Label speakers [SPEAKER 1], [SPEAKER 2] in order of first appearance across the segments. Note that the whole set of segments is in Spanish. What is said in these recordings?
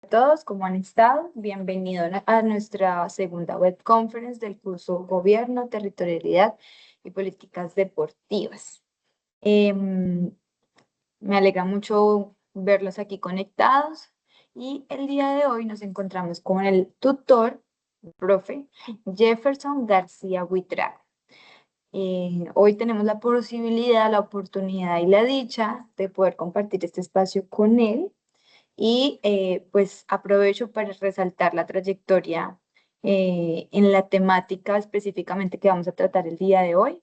[SPEAKER 1] todos, ¿cómo han estado? Bienvenidos a nuestra segunda web conference del curso Gobierno, Territorialidad y Políticas Deportivas. Me alegra mucho verlos aquí conectados y el día de hoy nos encontramos con el tutor, el profe Jefferson García Buitrago. Hoy tenemos la posibilidad, la oportunidad y la dicha de poder compartir este espacio con él. Y pues aprovecho para resaltar la trayectoria en la temática específicamente que vamos a tratar el día de hoy.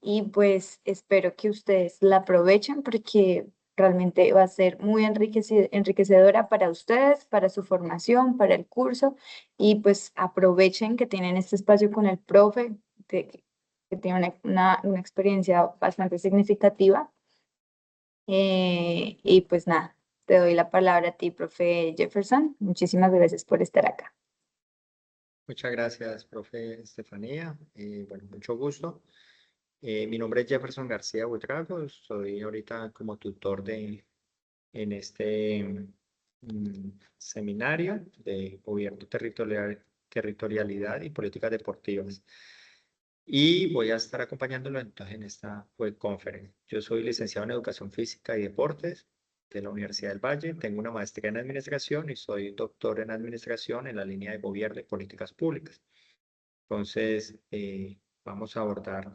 [SPEAKER 1] Y pues espero que ustedes la aprovechen porque realmente va a ser muy enriquecedora para ustedes, para su formación, para el curso. Y pues aprovechen que tienen este espacio con el profe, que tiene una experiencia bastante significativa. Y pues nada, te doy la palabra a ti, profe Jefferson. Muchísimas gracias por estar acá.
[SPEAKER 2] Muchas gracias, profe Estefanía. Bueno, mucho gusto. Mi nombre es Jefferson García Buitrago. Soy ahorita como tutor en este seminario de Gobierno Territorialidad y Políticas Deportivas. Y voy a estar acompañándolo entonces en esta web conference. Yo soy licenciado en Educación Física y Deportes de la Universidad del Valle. Tengo una maestría en Administración y soy doctor en Administración en la línea de Gobierno y Políticas Públicas. Entonces, vamos a abordar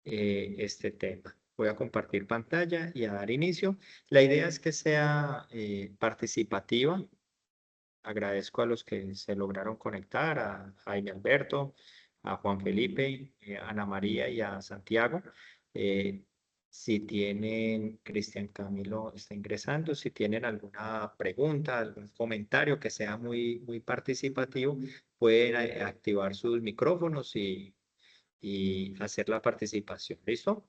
[SPEAKER 2] este tema. Voy a compartir pantalla y a dar inicio. La idea es que sea participativa. Agradezco a los que se lograron conectar, a Jaime Alberto, a Juan Felipe, a Ana María y a Santiago. Eh, si tienen, Cristian Camilo está ingresando, si tienen alguna pregunta, algún comentario que sea muy participativo, pueden activar sus micrófonos y hacer la participación. ¿Listo?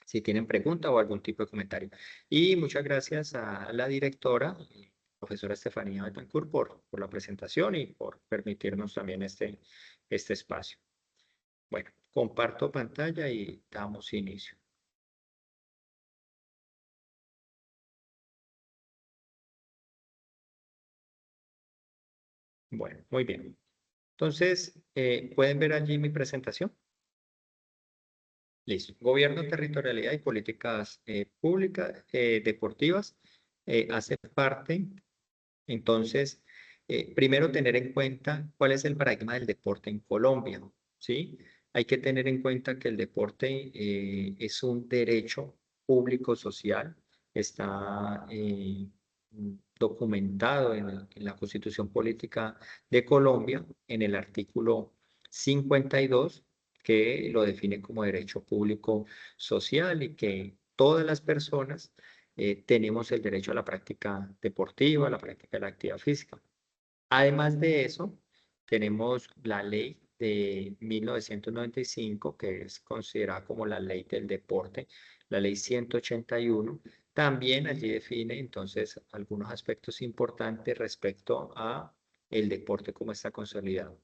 [SPEAKER 2] Si tienen pregunta o algún tipo de comentario. Y muchas gracias a la directora, profesora Estefanía Betancourt, por la presentación y por permitirnos también este espacio. Bueno, comparto pantalla y damos inicio. Bueno, muy bien. Entonces, ¿pueden ver allí mi presentación? Listo. Gobierno, territorialidad y políticas públicas, deportivas, hace parte. Entonces, primero tener en cuenta cuál es el paradigma del deporte en Colombia, ¿sí? Hay que tener en cuenta que el deporte es un derecho público social, está documentado en la Constitución Política de Colombia, en el artículo 52, que lo define como derecho público social y que todas las personas tenemos el derecho a la práctica deportiva, a la práctica de la actividad física. Además de eso, tenemos la ley de 1995, que es considerada como la ley del deporte, la ley 181. También allí define entonces algunos aspectos importantes respecto a el deporte como está consolidado.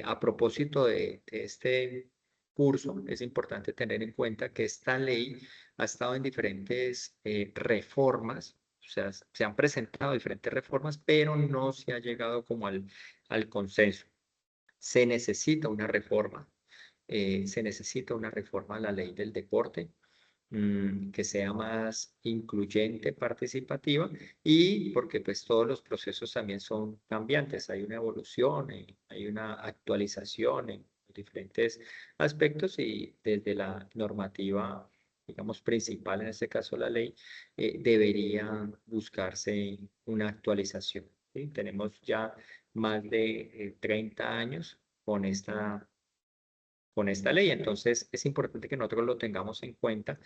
[SPEAKER 2] A propósito de este curso, es importante tener en cuenta que esta ley ha estado en diferentes reformas, o sea, se han presentado diferentes reformas, pero no se ha llegado como al consenso. Se necesita una reforma, se necesita una reforma a la ley del deporte que sea más incluyente, participativa y porque pues todos los procesos también son cambiantes, hay una evolución, hay una actualización en diferentes aspectos y desde la normativa, digamos, principal, en este caso la ley, debería buscarse una actualización. ¿Sí? Tenemos ya más de 30 años con esta ley. Entonces, es importante que nosotros lo tengamos en cuenta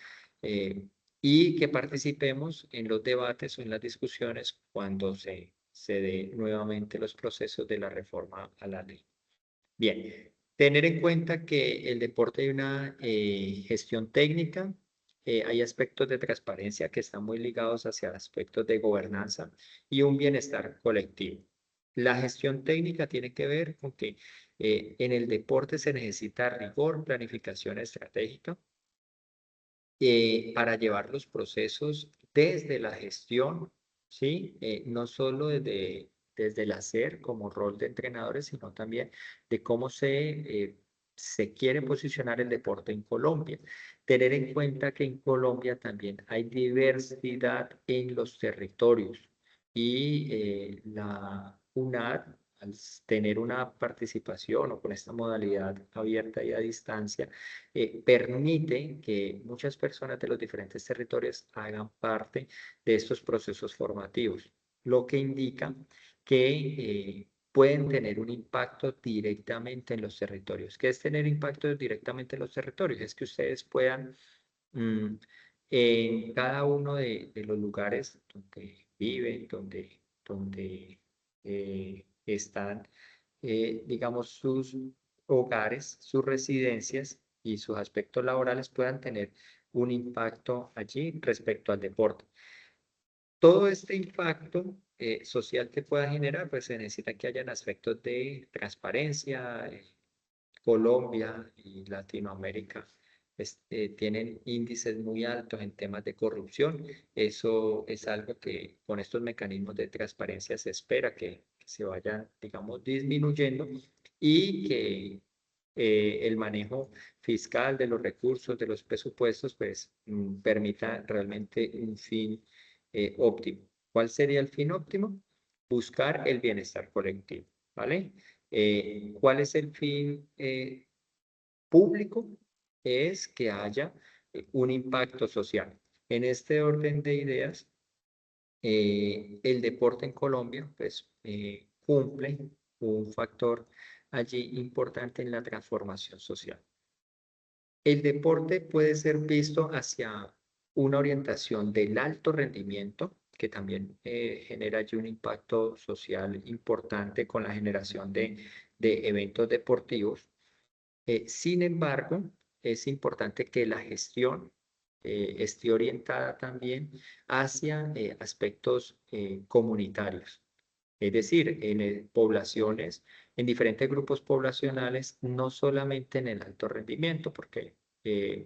[SPEAKER 2] y que participemos en los debates o en las discusiones cuando se dé nuevamente los procesos de la reforma a la ley. Bien, tener en cuenta que el deporte hay una gestión técnica, hay aspectos de transparencia que están muy ligados hacia aspectos de gobernanza y un bienestar colectivo. La gestión técnica tiene que ver con que en el deporte se necesita rigor, planificación estratégica para llevar los procesos desde la gestión, ¿sí? No solo desde desde el hacer como rol de entrenadores, sino también de cómo se quiere posicionar el deporte en Colombia. Tener en cuenta que en Colombia también hay diversidad en los territorios y la UNAD, al tener una participación o con esta modalidad abierta y a distancia, permite que muchas personas de los diferentes territorios hagan parte de estos procesos formativos, lo que indica que pueden tener un impacto directamente en los territorios. ¿Qué es tener impacto directamente en los territorios? Es que ustedes puedan mm, en cada uno de los lugares donde viven, donde están, digamos, sus hogares, sus residencias y sus aspectos laborales puedan tener un impacto allí respecto al deporte. Todo este impacto social que pueda generar, pues se necesita que hayan aspectos de transparencia. Colombia y Latinoamérica tienen índices muy altos en temas de corrupción. Eso es algo que con estos mecanismos de transparencia se espera que se vayan, digamos, disminuyendo y que el manejo fiscal de los recursos, de los presupuestos, pues permita realmente un fin óptimo. ¿Cuál sería el fin óptimo? Buscar el bienestar colectivo, ¿vale? ¿Cuál es el fin público? Es que haya un impacto social. En este orden de ideas, el deporte en Colombia pues, cumple un factor allí importante en la transformación social. El deporte puede ser visto hacia una orientación del alto rendimiento, que también genera allí un impacto social importante con la generación de eventos deportivos. Sin embargo, es importante que la gestión esté orientada también hacia aspectos comunitarios. Es decir, en poblaciones, en diferentes grupos poblacionales, no solamente en el alto rendimiento, porque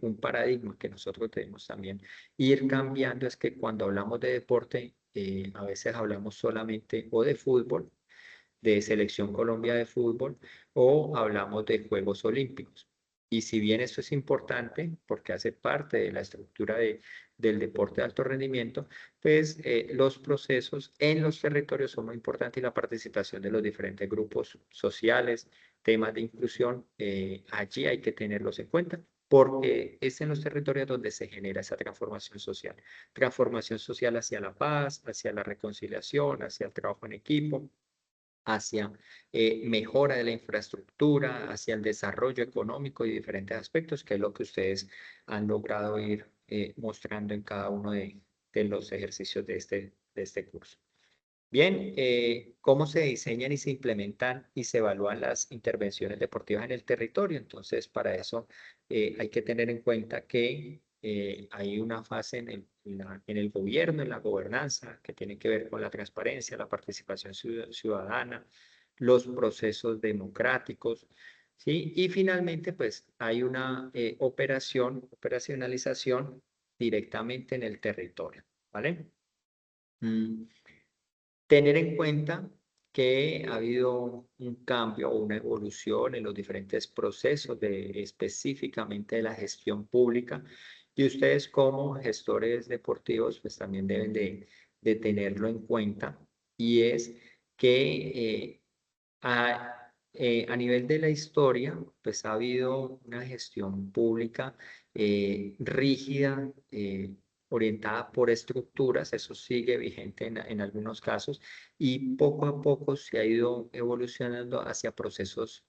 [SPEAKER 2] un paradigma que nosotros debemos también ir cambiando es que cuando hablamos de deporte, a veces hablamos solamente o de fútbol, de Selección Colombia de fútbol, o hablamos de Juegos Olímpicos. Y si bien esto es importante, porque hace parte de la estructura del deporte de alto rendimiento, pues los procesos en los territorios son muy importantes y la participación de los diferentes grupos sociales, temas de inclusión, allí hay que tenerlos en cuenta, porque es en los territorios donde se genera esa transformación social hacia la paz, hacia la reconciliación, hacia el trabajo en equipo, hacia mejora de la infraestructura, hacia el desarrollo económico y diferentes aspectos, que es lo que ustedes han logrado ir mostrando en cada uno de los ejercicios de este curso. Bien, ¿cómo se diseñan y se implementan y se evalúan las intervenciones deportivas en el territorio? Entonces, para eso hay que tener en cuenta que hay una fase en el gobierno, en la gobernanza, que tiene que ver con la transparencia, la participación ciudadana, los procesos democráticos, ¿sí? Y finalmente, pues hay una operacionalización directamente en el territorio, ¿vale? Tener en cuenta que ha habido un cambio o una evolución en los diferentes procesos específicamente de la gestión pública y ustedes como gestores deportivos pues también deben de tenerlo en cuenta y es que a nivel de la historia, pues ha habido una gestión pública rígida, orientada por estructuras, eso sigue vigente en algunos casos, y poco a poco se ha ido evolucionando hacia procesos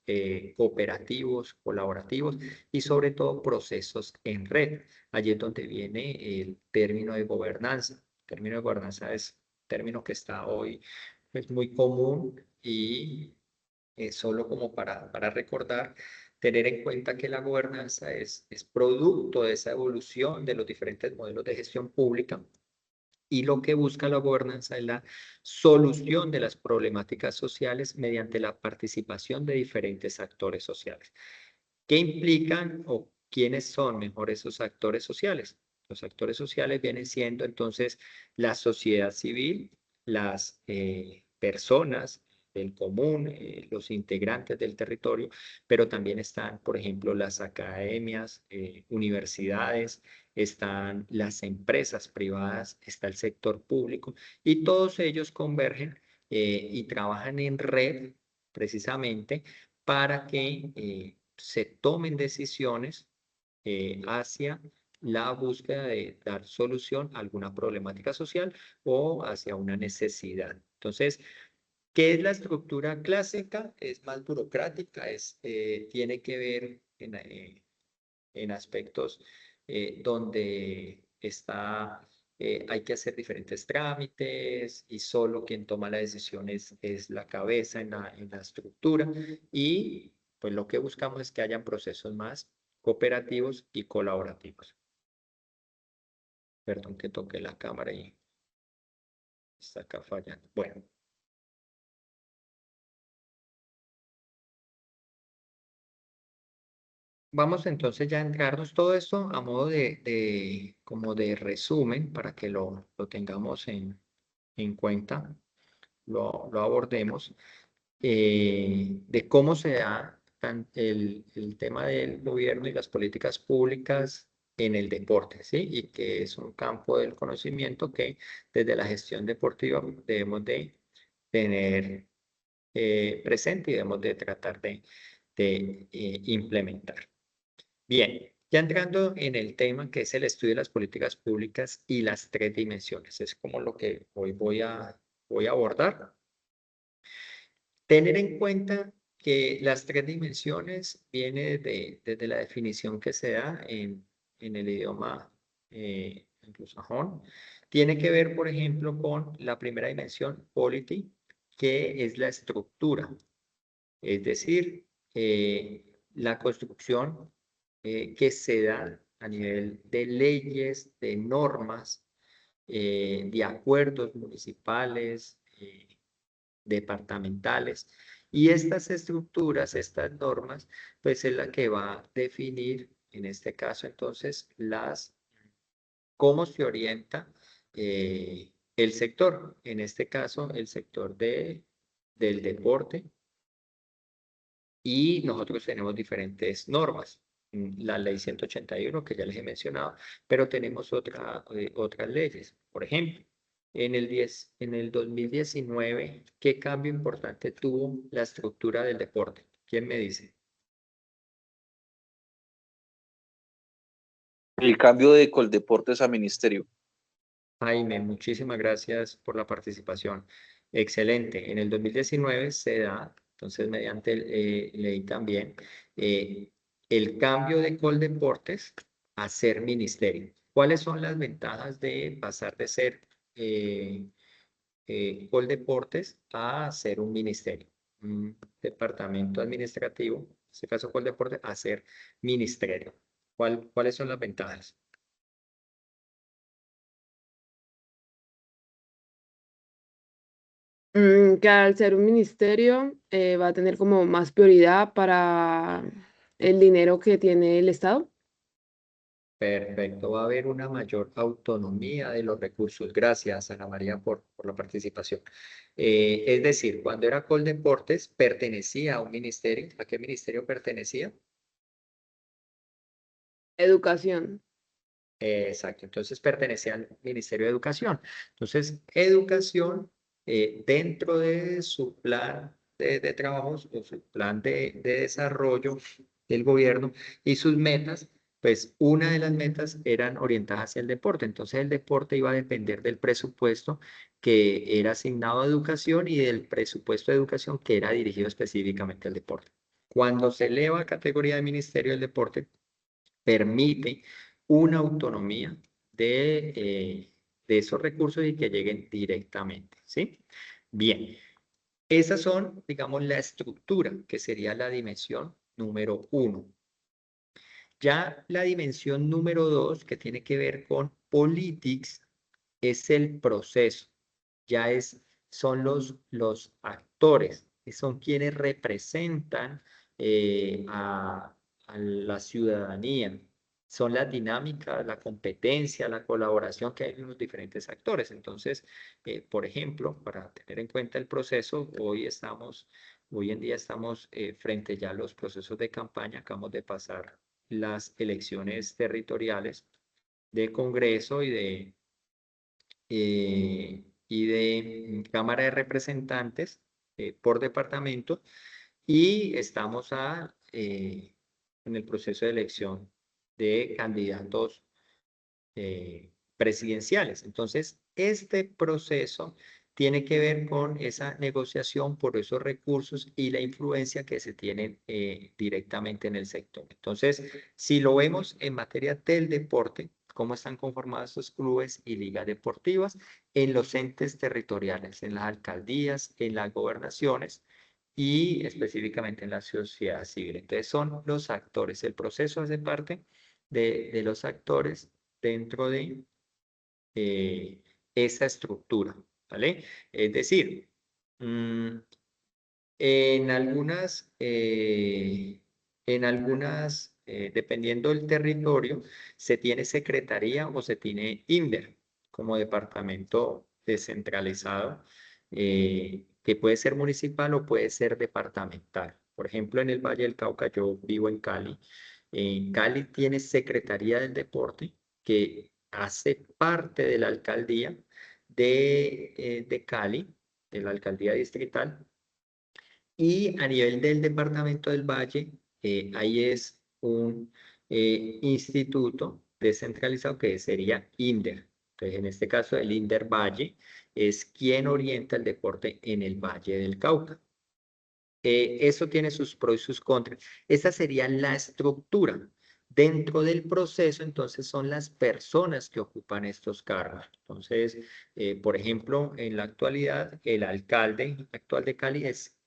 [SPEAKER 2] cooperativos, colaborativos y sobre todo procesos en red. Allí es donde viene el término de gobernanza. El término de gobernanza es un término que está hoy pues, muy común y solo como para recordar, tener en cuenta que la gobernanza es producto de esa evolución de los diferentes modelos de gestión pública y lo que busca la gobernanza es la solución de las problemáticas sociales mediante la participación de diferentes actores sociales. ¿Qué implican o quiénes son mejor esos actores sociales? Los actores sociales vienen siendo entonces la sociedad civil, las personas del común, los integrantes del territorio, pero también están, por ejemplo, las academias, universidades, están las empresas privadas, está el sector público, y todos ellos convergen y trabajan en red precisamente para que se tomen decisiones hacia la búsqueda de dar solución a alguna problemática social o hacia una necesidad. Entonces, ¿qué es la estructura clásica? Es más burocrática, tiene que ver en aspectos donde hay que hacer diferentes trámites y solo quien toma la decisión es la cabeza en la estructura, y pues lo que buscamos es que hayan procesos más cooperativos y colaborativos. Perdón que toqué la cámara y está acá fallando. Bueno. Vamos entonces ya a entrarnos todo esto a modo como de resumen para que lo tengamos en cuenta, lo abordemos, de cómo se da el tema del gobierno y las políticas públicas en el deporte, ¿sí? Y que es un campo del conocimiento que desde la gestión deportiva debemos de tener presente y debemos de tratar de implementar. Bien, ya entrando en el tema que es el estudio de las políticas públicas y las tres dimensiones, es como lo que hoy voy a abordar. Tener en cuenta que las tres dimensiones viene desde la definición que se da en el idioma anglosajón. Tiene que ver, por ejemplo, con la primera dimensión, polity, que es la estructura, es decir, la construcción que se da a nivel de leyes, de normas, de acuerdos municipales, departamentales. Y estas estructuras, estas normas, pues es la que va a definir, en este caso entonces, cómo se orienta el sector, en este caso el sector del deporte, y nosotros tenemos diferentes normas. La ley 181 que ya les he mencionado, pero tenemos otras leyes. Por ejemplo, en el 2019, ¿qué cambio importante tuvo la estructura del deporte? ¿Quién me dice?
[SPEAKER 3] El cambio de Coldeportes a Ministerio.
[SPEAKER 2] Jaime, muchísimas gracias por la participación. Excelente. En el 2019 se da, entonces mediante ley también, el cambio de Coldeportes a ser ministerio. ¿Cuáles son las ventajas de pasar de ser Coldeportes a ser un ministerio? Un departamento administrativo, en este caso Coldeportes, a ser ministerio. ¿Cuáles son las ventajas?
[SPEAKER 4] Que al ser un ministerio va a tener como más prioridad para el dinero que tiene el Estado.
[SPEAKER 2] Perfecto, va a haber una mayor autonomía de los recursos. Gracias, Ana María, por la participación. Es decir, cuando era Coldeportes, pertenecía a un ministerio. ¿A qué ministerio pertenecía?
[SPEAKER 4] Educación.
[SPEAKER 2] Exacto, entonces pertenecía al Ministerio de Educación. Entonces, Educación, dentro de su plan de trabajos o su plan de desarrollo del gobierno y sus metas, pues una de las metas eran orientadas hacia el deporte. Entonces, el deporte iba a depender del presupuesto que era asignado a educación y del presupuesto de educación que era dirigido específicamente al deporte. Cuando se eleva a categoría de Ministerio del Deporte, permite una autonomía de esos recursos y que lleguen directamente, ¿sí? Bien, esas son, digamos, la estructura, que sería la dimensión número 1. Ya la dimensión número 2, que tiene que ver con politics, es el proceso. Son los actores, que son quienes representan a la ciudadanía, son las dinámicas, la competencia, la colaboración que hay en los diferentes actores. Entonces, por ejemplo, para tener en cuenta el proceso, hoy en día estamos frente ya a los procesos de campaña. Acabamos de pasar las elecciones territoriales de Congreso y de Cámara de Representantes por departamento, y estamos en el proceso de elección de candidatos presidenciales. Entonces, este proceso tiene que ver con esa negociación por esos recursos y la influencia que se tienen directamente en el sector. Entonces, si lo vemos en materia del deporte, cómo están conformados estos clubes y ligas deportivas en los entes territoriales, en las alcaldías, en las gobernaciones y específicamente en la sociedad civil. Entonces, son los actores. El proceso hace parte de los actores dentro de esa estructura, ¿vale? Es decir, mm, en algunas, dependiendo del territorio, se tiene secretaría o se tiene INDER como departamento descentralizado, que puede ser municipal o puede ser departamental. Por ejemplo, en el Valle del Cauca, yo vivo en Cali. En Cali tiene Secretaría del Deporte, que hace parte de la alcaldía de Cali, de la alcaldía distrital, y a nivel del departamento del Valle, ahí es un instituto descentralizado que sería INDER. Entonces, en este caso, el INDER Valle es quien orienta el deporte en el Valle del Cauca. Eso tiene sus pros y sus contras. Esa sería la estructura. Dentro del proceso, entonces, son las personas que ocupan estos cargos. Entonces, por ejemplo, en la actualidad, el alcalde actual de Cali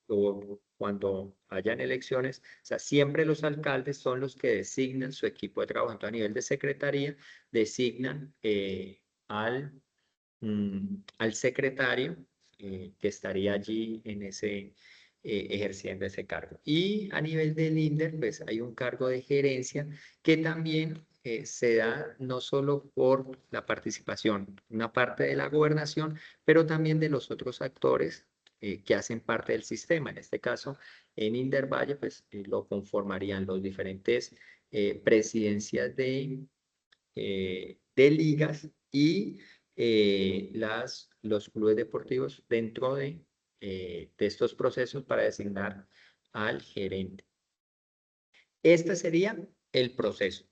[SPEAKER 2] o cuando hayan elecciones, o sea, siempre los alcaldes son los que designan su equipo de trabajo. Entonces, a nivel de secretaría, designan al secretario que estaría allí en ejerciendo ese cargo. Y a nivel del INDER, pues hay un cargo de gerencia que también se da no solo por la participación, una parte de la gobernación, pero también de los otros actores que hacen parte del sistema. En este caso, en INDER Valle, pues lo conformarían los diferentes presidencias de ligas y los clubes deportivos dentro de estos procesos para designar al gerente. Este sería el proceso.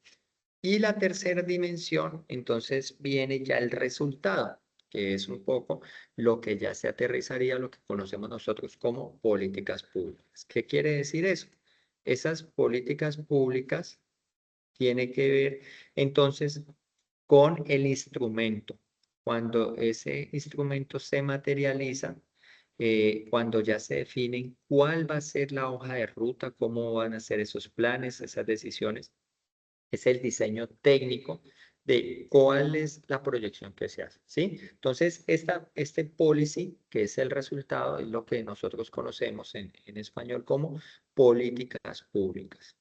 [SPEAKER 2] Y la tercera dimensión, entonces viene ya el resultado, que es un poco lo que ya se aterrizaría, lo que conocemos nosotros como políticas públicas. ¿Qué quiere decir eso? Esas políticas públicas tienen que ver entonces con el instrumento. Cuando ese instrumento se materializa, cuando ya se definen cuál va a ser la hoja de ruta, cómo van a ser esos planes, esas decisiones, es el diseño técnico de cuál es la proyección que se hace, ¿sí? Entonces, este policy, que es el resultado, es lo que nosotros conocemos en español como políticas públicas,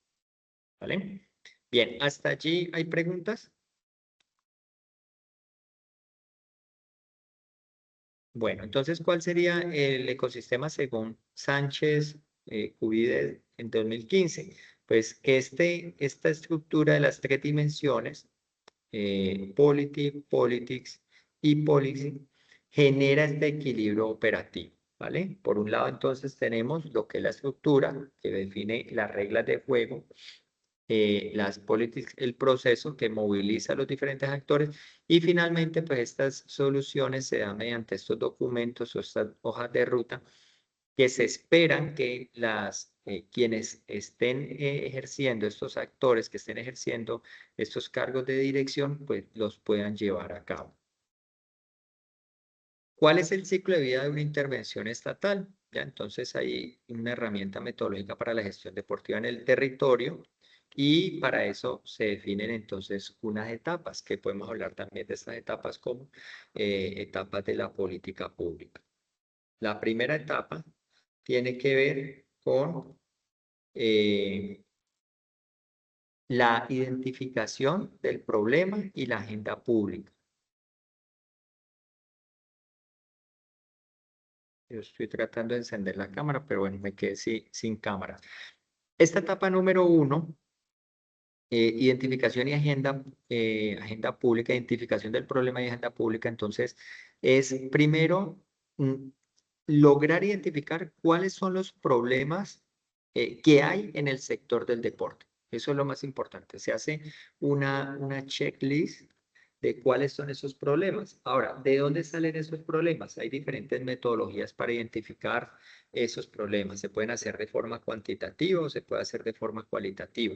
[SPEAKER 2] ¿vale? Bien, ¿hasta allí hay preguntas? Bueno, entonces, ¿cuál sería el ecosistema según Sánchez Cubide en 2015? Pues que esta estructura de las tres dimensiones, politics y policy, genera este equilibrio operativo, ¿vale? Por un lado, entonces, tenemos lo que es la estructura, que define las reglas de juego, las políticas, el proceso que moviliza a los diferentes actores, y finalmente pues estas soluciones se dan mediante estos documentos o estas hojas de ruta que se esperan que quienes estén ejerciendo, estos actores que estén ejerciendo estos cargos de dirección, pues los puedan llevar a cabo. ¿Cuál es el ciclo de vida de una intervención estatal? ¿Ya? Entonces hay una herramienta metodológica para la gestión deportiva en el territorio, y para eso se definen entonces unas etapas, que podemos hablar también de estas etapas como etapas de la política pública. La primera etapa tiene que ver con la identificación del problema y la agenda pública. Yo estoy tratando de encender la cámara, pero bueno, me quedé sin cámara. Esta etapa número 1, identificación y agenda pública, identificación del problema y agenda pública, entonces es primero lograr identificar cuáles son los problemas que hay en el sector del deporte. Eso es lo más importante. Se hace una checklist de cuáles son esos problemas. Ahora, ¿de dónde salen esos problemas? Hay diferentes metodologías para identificar esos problemas. Se pueden hacer de forma cuantitativa o se puede hacer de forma cualitativa.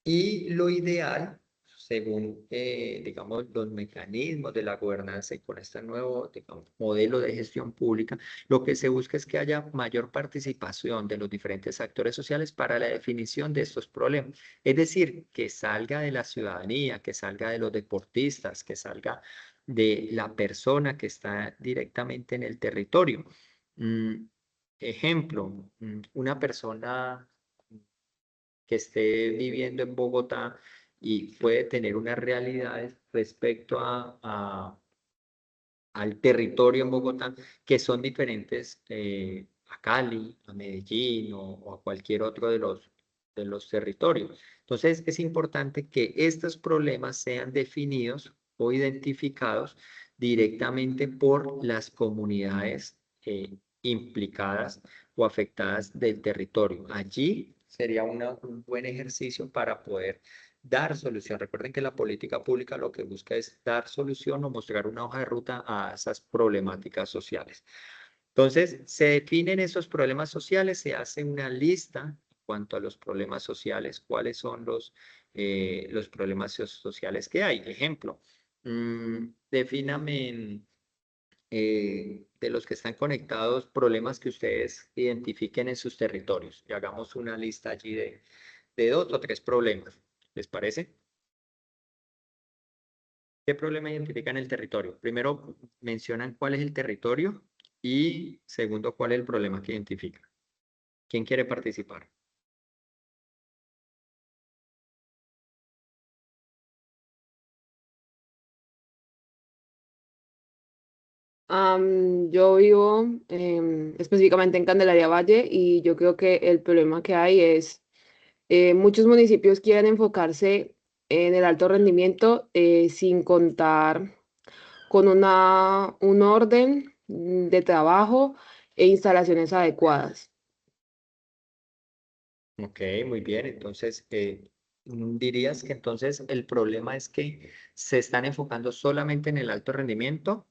[SPEAKER 2] Y lo ideal, según, digamos, los mecanismos de la gobernanza y con este nuevo, digamos, modelo de gestión pública, lo que se busca es que haya mayor participación de los diferentes actores sociales para la definición de estos problemas. Es decir, que salga de la ciudadanía, que salga de los deportistas, que salga de la persona que está directamente en el territorio. Ejemplo, una persona que esté viviendo en Bogotá y puede tener unas realidades respecto al territorio en Bogotá que son diferentes a Cali, a Medellín o a cualquier otro de los territorios. Entonces es importante que estos problemas sean definidos o identificados directamente por las comunidades implicadas o afectadas del territorio. Allí sería un buen ejercicio para poder dar solución. Recuerden que la política pública lo que busca es dar solución o mostrar una hoja de ruta a esas problemáticas sociales. Entonces, se definen esos problemas sociales, se hace una lista en cuanto a los problemas sociales, cuáles son los problemas sociales que hay. Ejemplo, defíname de los que están conectados, problemas que ustedes identifiquen en sus territorios. Y hagamos una lista allí de 2 o 3 problemas. ¿Les parece? ¿Qué problema identifican el territorio? Primero, mencionan cuál es el territorio y segundo, cuál es el problema que identifican. ¿Quién quiere participar?
[SPEAKER 4] Yo vivo específicamente en Candelaria Valle y yo creo que el problema que hay es muchos municipios quieren enfocarse en el alto rendimiento sin contar con un orden de trabajo e instalaciones adecuadas.
[SPEAKER 2] Ok, muy bien. Entonces, dirías que entonces el problema es que se están enfocando solamente en el alto rendimiento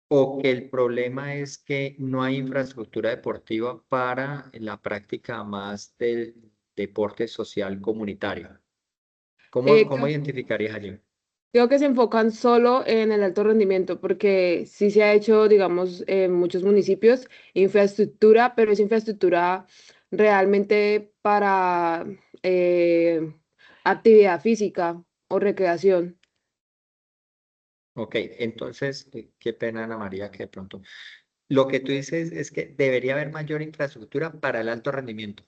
[SPEAKER 2] o que el problema es que no hay infraestructura deportiva para la práctica más del deporte social comunitario. ¿Cómo
[SPEAKER 4] Creo,
[SPEAKER 2] identificarías allí?
[SPEAKER 4] creo que se enfocan solo en el alto rendimiento porque sí se ha hecho, digamos, en muchos municipios infraestructura, pero es infraestructura realmente para actividad física o recreación.
[SPEAKER 2] Ok, entonces, qué pena, Ana María, que de pronto. Lo que tú dices es que debería haber mayor infraestructura para el alto rendimiento.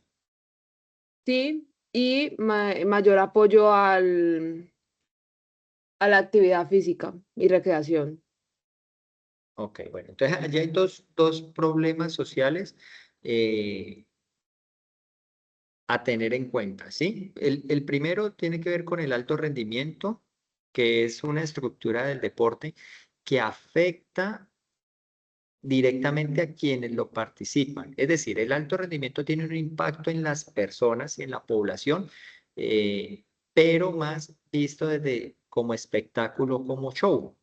[SPEAKER 4] Sí, y mayor apoyo a la actividad física y recreación.
[SPEAKER 2] Ok, bueno, entonces allí hay dos problemas sociales eh, a tener en cuenta, ¿sí? El primero tiene que ver con el alto rendimiento, que es una estructura del deporte que afecta directamente a quienes lo participan. Es decir, el alto rendimiento tiene un impacto en las personas y en la población, eh, pero más visto desde como espectáculo, como show.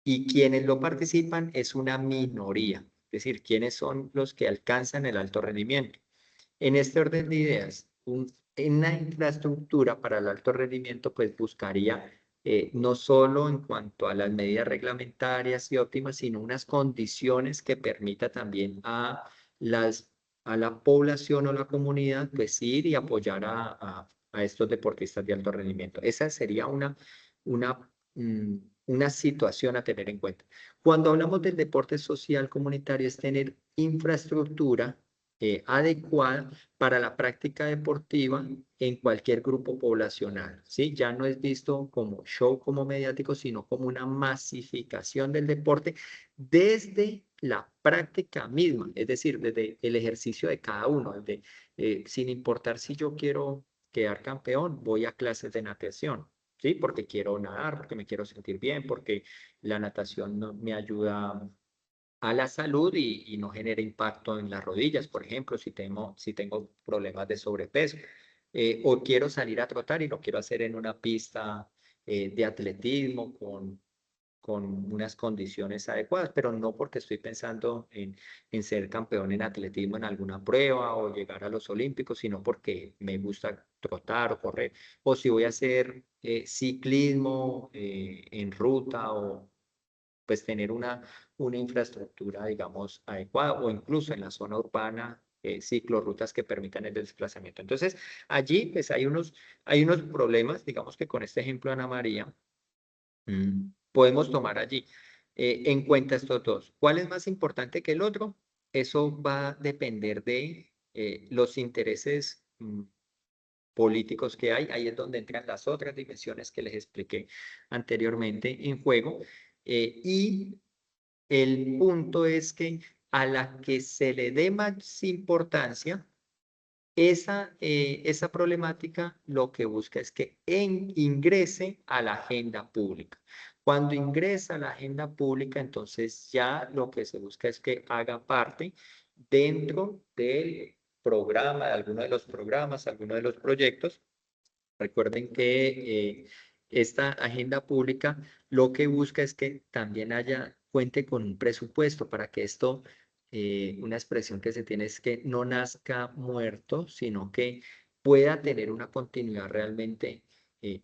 [SPEAKER 2] Y quienes lo participan es una minoría, es decir, quienes son los que alcanzan el alto rendimiento. En este orden de ideas, una infraestructura para el alto rendimiento pues buscaría no solo en cuanto a las medidas reglamentarias y óptimas, sino unas condiciones que permita también a la población o la comunidad pues ir y apoyar a estos deportistas de alto rendimiento. Esa sería una, mm, una situación a tener en cuenta. Cuando hablamos del deporte social comunitario es tener infraestructura adecuada para la práctica deportiva en cualquier grupo poblacional, ¿sí? Ya no es visto como show, como mediático, sino como una masificación del deporte desde la práctica misma, es decir, desde el ejercicio de cada uno, desde, sin importar si yo quiero quedar campeón, voy a clases de natación. ¿Sí? Porque quiero nadar, porque me quiero sentir bien, porque la natación me ayuda a la salud y no genera impacto en las rodillas, por ejemplo, si tengo problemas de sobrepeso. O quiero salir a trotar y lo quiero hacer en una pista de atletismo con unas condiciones adecuadas, pero no porque estoy pensando en ser campeón en atletismo en alguna prueba o llegar a los olímpicos, sino porque me gusta trotar o correr. O si voy a hacer ciclismo en ruta o pues tener una infraestructura, digamos, adecuada o incluso en la zona urbana, ciclorrutas que permitan el desplazamiento. Entonces, allí pues hay unos problemas, digamos que con este ejemplo de Ana María, podemos tomar allí en cuenta estos dos. ¿Cuál es más importante que el otro? Eso va a depender de los intereses políticos que hay. Ahí es donde entran las otras dimensiones que les expliqué anteriormente en juego. Y el punto es que a la que se le dé más importancia, esa problemática lo que busca es que ingrese a la agenda pública. Cuando ingresa a la agenda pública, entonces ya lo que se busca es que haga parte dentro del programa, de alguno de los programas, alguno de los proyectos. Recuerden que esta agenda pública lo que busca es que también cuente con un presupuesto para que esto, una expresión que se tiene es que no nazca muerto, sino que pueda tener una continuidad realmente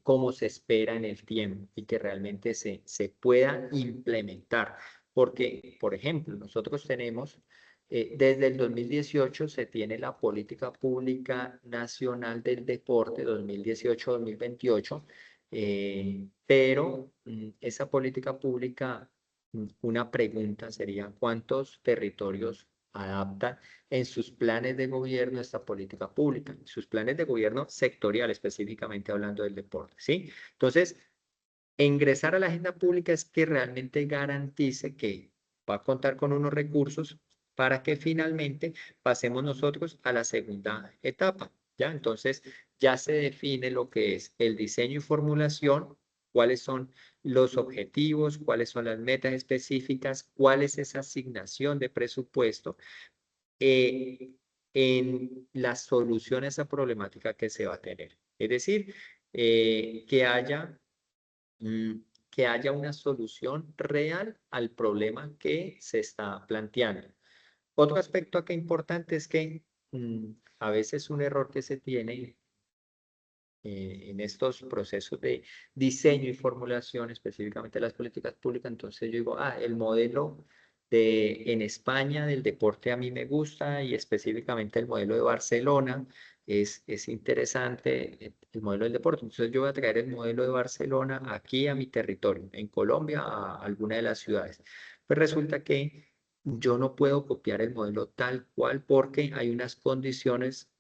[SPEAKER 2] como se espera en el tiempo y que realmente se pueda implementar. Porque, por ejemplo, nosotros tenemos desde el 2018 se tiene la Política Pública Nacional del Deporte 2018-2028, pero esa política pública, una pregunta sería, ¿cuántos territorios adaptan en sus planes de gobierno esta política pública? Sus planes de gobierno sectorial, específicamente hablando del deporte, ¿sí? Entonces, ingresar a la agenda pública es que realmente garantice que va a contar con unos recursos para que finalmente pasemos nosotros a la segunda etapa, ¿ya? Entonces, ya se define lo que es el diseño y formulación, cuáles son los objetivos, cuáles son las metas específicas, cuál es esa asignación de presupuesto eh, en la solución a esa problemática que se va a tener. Es decir, que haya mm, que haya una solución real al problema que se está planteando. Otro aspecto acá importante es que a veces un error que se tiene en estos procesos de diseño y formulación, específicamente las políticas públicas, entonces yo digo, el modelo en España del deporte a mí me gusta y específicamente el modelo de Barcelona es interesante, el modelo del deporte. Entonces yo voy a traer el modelo de Barcelona aquí a mi territorio, en Colombia, a alguna de las ciudades. Pues resulta que yo no puedo copiar el modelo tal cual porque hay unas condiciones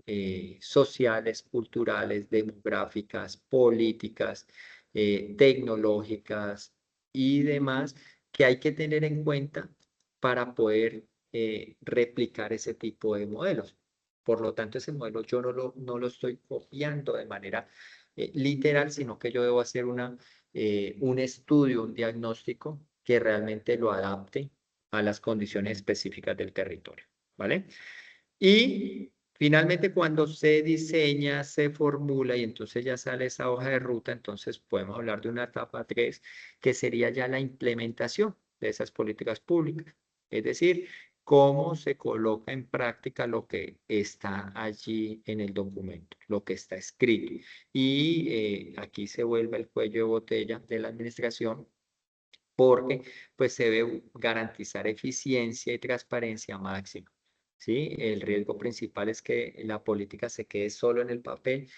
[SPEAKER 2] sociales, culturales, demográficas, políticas, tecnológicas y demás que hay que tener en cuenta para poder replicar ese tipo de modelos. Por lo tanto, ese modelo yo no lo estoy copiando de manera literal, sino que yo debo hacer un estudio, un diagnóstico que realmente lo adapte a las condiciones específicas del territorio, ¿vale? Y finalmente cuando se diseña, se formula y entonces ya sale esa hoja de ruta, entonces podemos hablar de una etapa 3 que sería ya la implementación de esas políticas públicas. Es decir, cómo se coloca en práctica lo que está allí en el documento, lo que está escrito. Y aquí se vuelve el cuello de botella de la administración porque pues se debe garantizar eficiencia y transparencia máxima. ¿Sí? El riesgo principal es que la política se quede solo en el papel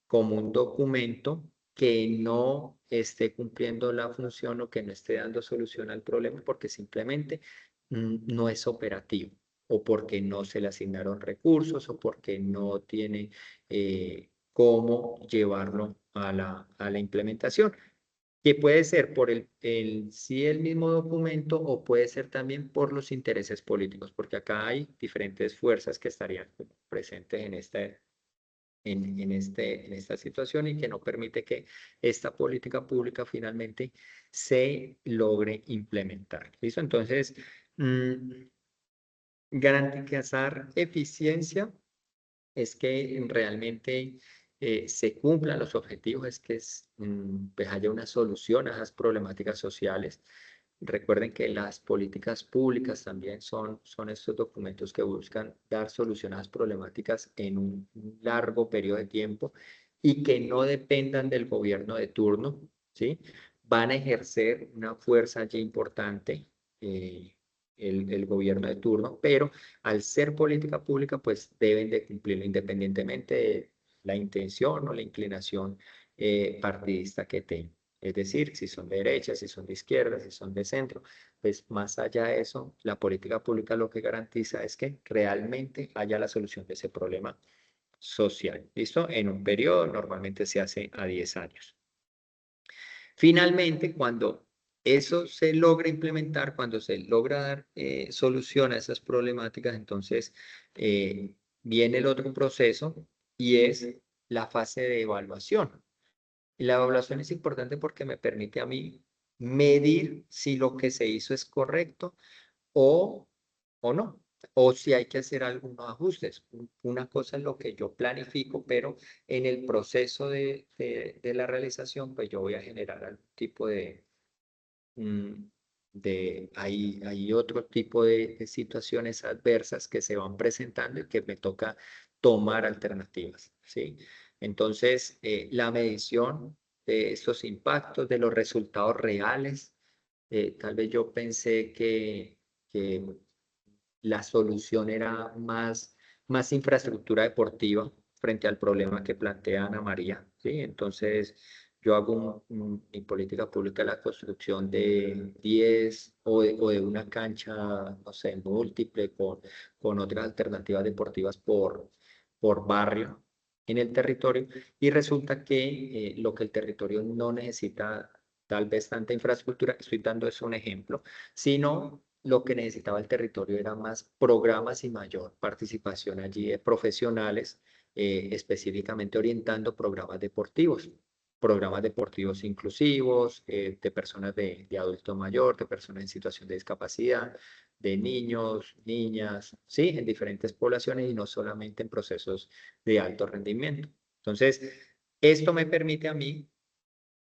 [SPEAKER 2] como un documento que no esté cumpliendo la función o que no esté dando solución al problema porque simplemente no es operativo. o porque no se le asignaron recursos, o porque no tiene cómo llevarlo a la implementación, que puede ser por sí el mismo documento o puede ser también por los intereses políticos, porque acá hay diferentes fuerzas que estarían presentes en esta situación y que no permite que esta política pública finalmente se logre implementar. ¿Listo? Entonces, garantizar eficiencia es que realmente se cumplan los objetivos, es que pues haya una solución a esas problemáticas sociales. Recuerden que las políticas públicas también son estos documentos que buscan dar solución a las problemáticas en un largo periodo de tiempo y que no dependan del gobierno de turno, ¿sí? Van a ejercer una fuerza allí importante, el gobierno de turno, pero al ser política pública, pues deben de cumplirlo independientemente de la intención o la inclinación partidista que tengan. Es decir, si son de derecha, si son de izquierda, si son de centro, pues más allá de eso, la política pública lo que garantiza es que realmente haya la solución de ese problema social. ¿Listo? En un periodo normalmente se hace a 10 años. Finalmente, cuando eso se logra implementar, cuando se logra dar solución a esas problemáticas, entonces viene el otro proceso y es la fase de evaluación. Y la evaluación es importante porque me permite a mí medir si lo que se hizo es correcto o, o no, o si hay que hacer algunos ajustes. Una cosa es lo que yo planifico, pero en el proceso de la realización, pues yo voy a generar algún tipo hay otro tipo de situaciones adversas que se van presentando y que me toca tomar alternativas, ¿sí? Entonces, la medición de estos impactos, de los resultados reales, tal vez yo pensé que la solución era más infraestructura deportiva frente al problema que plantea Ana María, ¿sí? Entonces, yo hago mi política pública la construcción de 10 o de una cancha, no sé, múltiple con otras alternativas deportivas por barrio en el territorio y resulta que lo que el territorio no necesita tal vez tanta infraestructura, estoy dando eso un ejemplo, sino lo que necesitaba el territorio era más programas y mayor participación allí de profesionales, específicamente orientando programas deportivos inclusivos, de personas de adulto mayor, de personas en situación de discapacidad, de niños, niñas, sí, en diferentes poblaciones y no solamente en procesos de alto rendimiento. Entonces, esto me permite a mí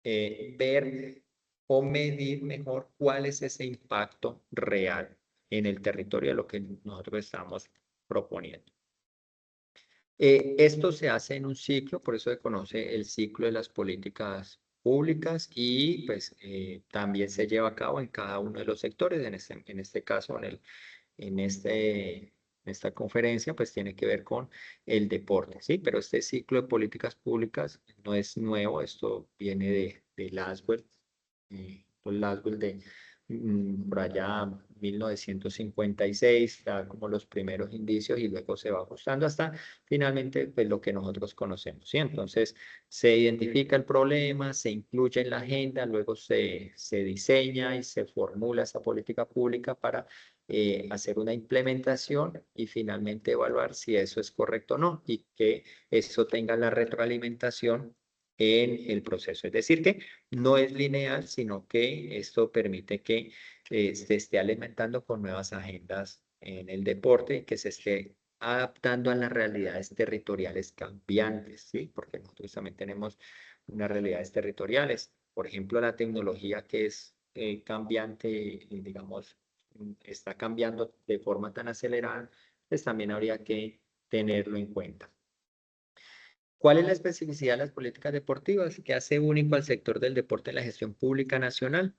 [SPEAKER 2] ver o medir mejor cuál es ese impacto real en el territorio de lo que nosotros estamos proponiendo. Esto se hace en un ciclo, por eso se conoce el ciclo de las políticas públicas y pues también se lleva a cabo en cada uno de los sectores, en este caso en esta conferencia, pues tiene que ver con el deporte, ¿sí? Pero este ciclo de políticas públicas no es nuevo, esto viene de Laswell, Laswell por allá 1956, da como los primeros indicios y luego se va ajustando hasta finalmente pues, lo que nosotros conocemos, ¿sí? Entonces se identifica el problema, se incluye en la agenda, luego se diseña y se formula esa política pública para hacer una implementación y finalmente evaluar si eso es correcto o no y que eso tenga la retroalimentación en el proceso. Es decir, que no es lineal, sino que esto permite que se esté alimentando con nuevas agendas en el deporte y que se esté adaptando a las realidades territoriales cambiantes, ¿sí? Porque nosotros también tenemos unas realidades territoriales. Por ejemplo, la tecnología que es cambiante, digamos, está cambiando de forma tan acelerada, pues también habría que tenerlo en cuenta. ¿Cuál es la especificidad de las políticas deportivas? ¿Qué hace único al sector del deporte en la gestión pública nacional?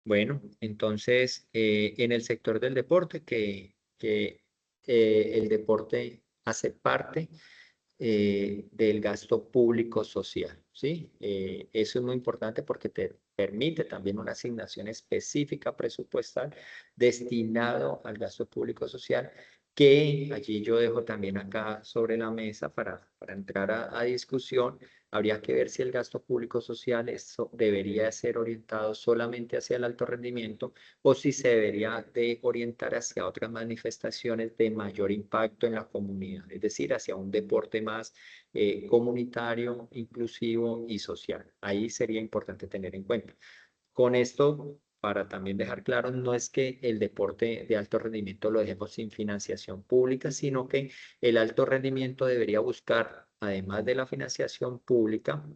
[SPEAKER 2] Bueno, entonces, en el sector del deporte, que el deporte hace parte del gasto público social, ¿sí? Eso es muy importante porque te permite también una asignación específica presupuestal destinado al gasto público social, que allí yo dejo también acá sobre la mesa para entrar a discusión. Habría que ver si el gasto público social debería ser orientado solamente hacia el alto rendimiento o si se debería de orientar hacia otras manifestaciones de mayor impacto en la comunidad, es decir, hacia un deporte más comunitario, inclusivo y social. Ahí sería importante tener en cuenta. Con esto, para también dejar claro, no es que el deporte de alto rendimiento lo dejemos sin financiación pública, sino que el alto rendimiento debería buscar, además de la financiación pública,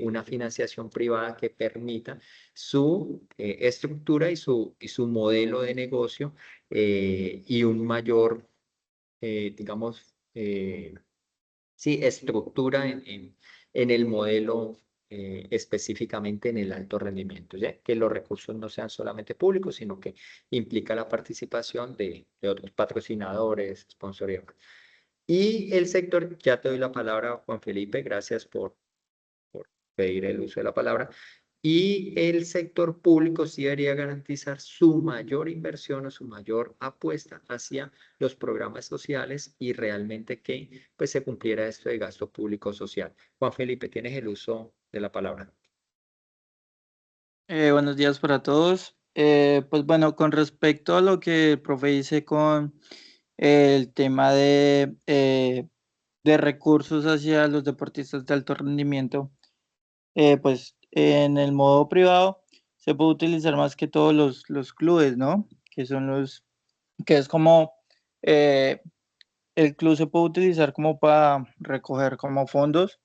[SPEAKER 2] una financiación privada que permita su estructura y su modelo de negocio, y un mayor, digamos, sí, estructura en el modelo, específicamente en el alto rendimiento, ¿ya? Que los recursos no sean solamente públicos, sino que implica la participación de otros patrocinadores, sponsors. Y el sector, ya te doy la palabra, Juan Felipe, gracias por pedir el uso de la palabra. Y el sector público sí debería garantizar su mayor inversión o su mayor apuesta hacia los programas sociales y realmente que pues, se cumpliera esto de gasto público social. Juan Felipe, tienes el uso de la palabra.
[SPEAKER 5] Buenos días para todos. Pues bueno, con respecto a lo que el profe dice con el tema de recursos hacia los deportistas de alto rendimiento, pues en el modo privado se puede utilizar más que todos los clubes, ¿no? Que es como, eh, el club se puede utilizar como para recoger como fondos,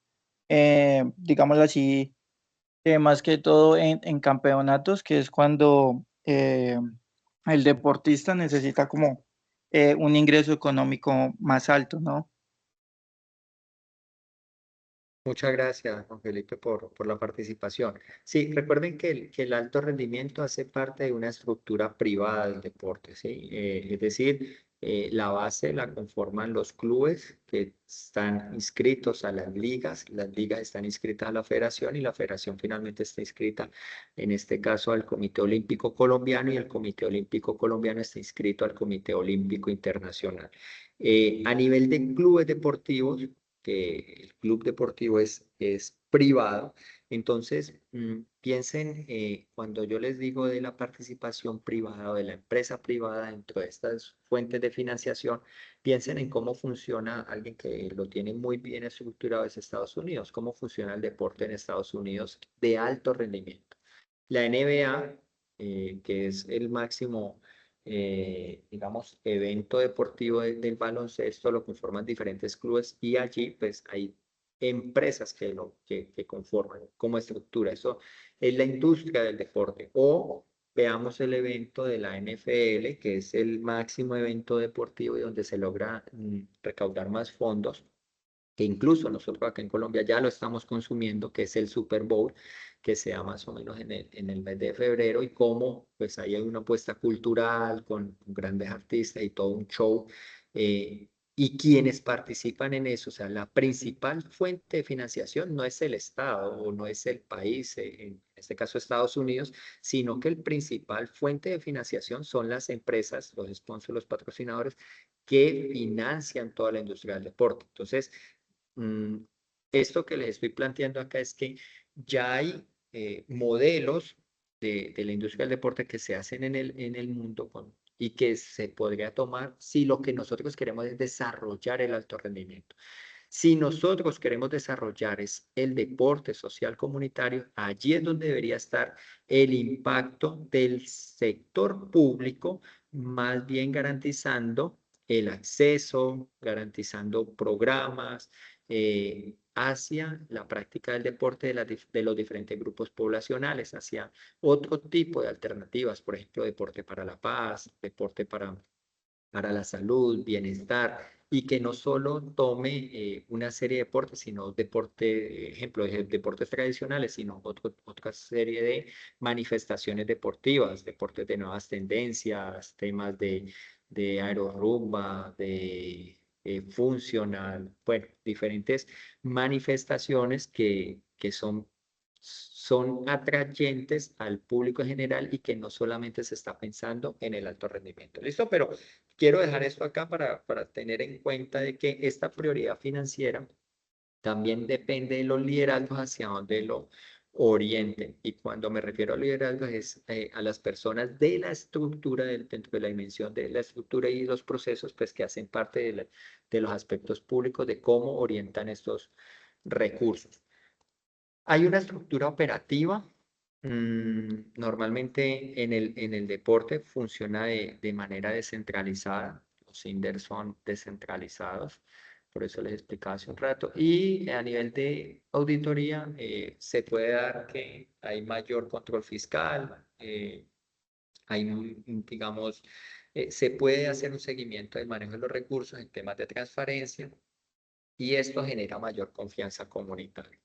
[SPEAKER 5] digámoslo así, más que todo en campeonatos, que es cuando el deportista necesita como un ingreso económico más alto, ¿no?
[SPEAKER 2] Muchas gracias, Juan Felipe, por la participación. Sí, recuerden que el alto rendimiento hace parte de una estructura privada del deporte, ¿sí? Es decir, la base la conforman los clubes que están inscritos a las ligas están inscritas a la federación y la federación finalmente está inscrita, en este caso, al Comité Olímpico Colombiano y el Comité Olímpico Colombiano está inscrito al Comité Olímpico Internacional. A nivel de clubes deportivos, que el club deportivo es privado. Entonces, piensen, cuando yo les digo de la participación privada o de la empresa privada dentro de estas fuentes de financiación, piensen en cómo funciona alguien que lo tiene muy bien estructurado, es Estados Unidos, cómo funciona el deporte en Estados Unidos de alto rendimiento. La NBA, que es el máximo, digamos, evento deportivo del baloncesto, lo conforman diferentes clubes y allí pues hay empresas que conforman como estructura. Eso es la industria del deporte. O veamos el evento de la NFL, que es el máximo evento deportivo y donde se logra recaudar más fondos, que incluso nosotros acá en Colombia ya lo estamos consumiendo, que es el Super Bowl, que se da más o menos en el mes de febrero, y cómo pues ahí hay una apuesta cultural con grandes artistas y todo un show, y quienes participan en eso, o sea, la principal fuente de financiación no es el Estado o no es el país, en este caso Estados Unidos, sino que el principal fuente de financiación son las empresas, los sponsors, los patrocinadores, que financian toda la industria del deporte. Entonces, Mm, esto que les estoy planteando acá es que ya hay modelos de la industria del deporte que se hacen en el mundo y que se podría tomar si lo que nosotros queremos es desarrollar el alto rendimiento. Si nosotros queremos desarrollar es el deporte social comunitario, allí es donde debería estar el impacto del sector público, más bien garantizando el acceso, garantizando programas hacia la práctica del deporte de los diferentes grupos poblacionales, hacia otro tipo de alternativas, por ejemplo, deporte para la paz, deporte para la salud, bienestar, y que no solo tome una serie de deportes, sino ejemplo, de deportes tradicionales, sino otra serie de manifestaciones deportivas, deportes de nuevas tendencias, temas de aerorrumba, de funcional, bueno, diferentes manifestaciones que son son atrayentes al público en general y que no solamente se está pensando en el alto rendimiento. ¿Listo? Pero quiero dejar esto acá para tener en cuenta de que esta prioridad financiera también depende de los liderazgos hacia dónde lo orienten. Y cuando me refiero a liderazgos es a las personas de la estructura, dentro de la dimensión de la estructura y los procesos, pues que hacen parte de los aspectos públicos de cómo orientan estos recursos. Hay una estructura operativa. Normalmente en el deporte funciona de manera descentralizada. Los INDER son descentralizados, por eso les explicaba hace un rato. Y a nivel de auditoría se puede dar que hay mayor control fiscal, digamos, se puede hacer un seguimiento del manejo de los recursos en temas de transparencia y esto genera mayor confianza comunitaria.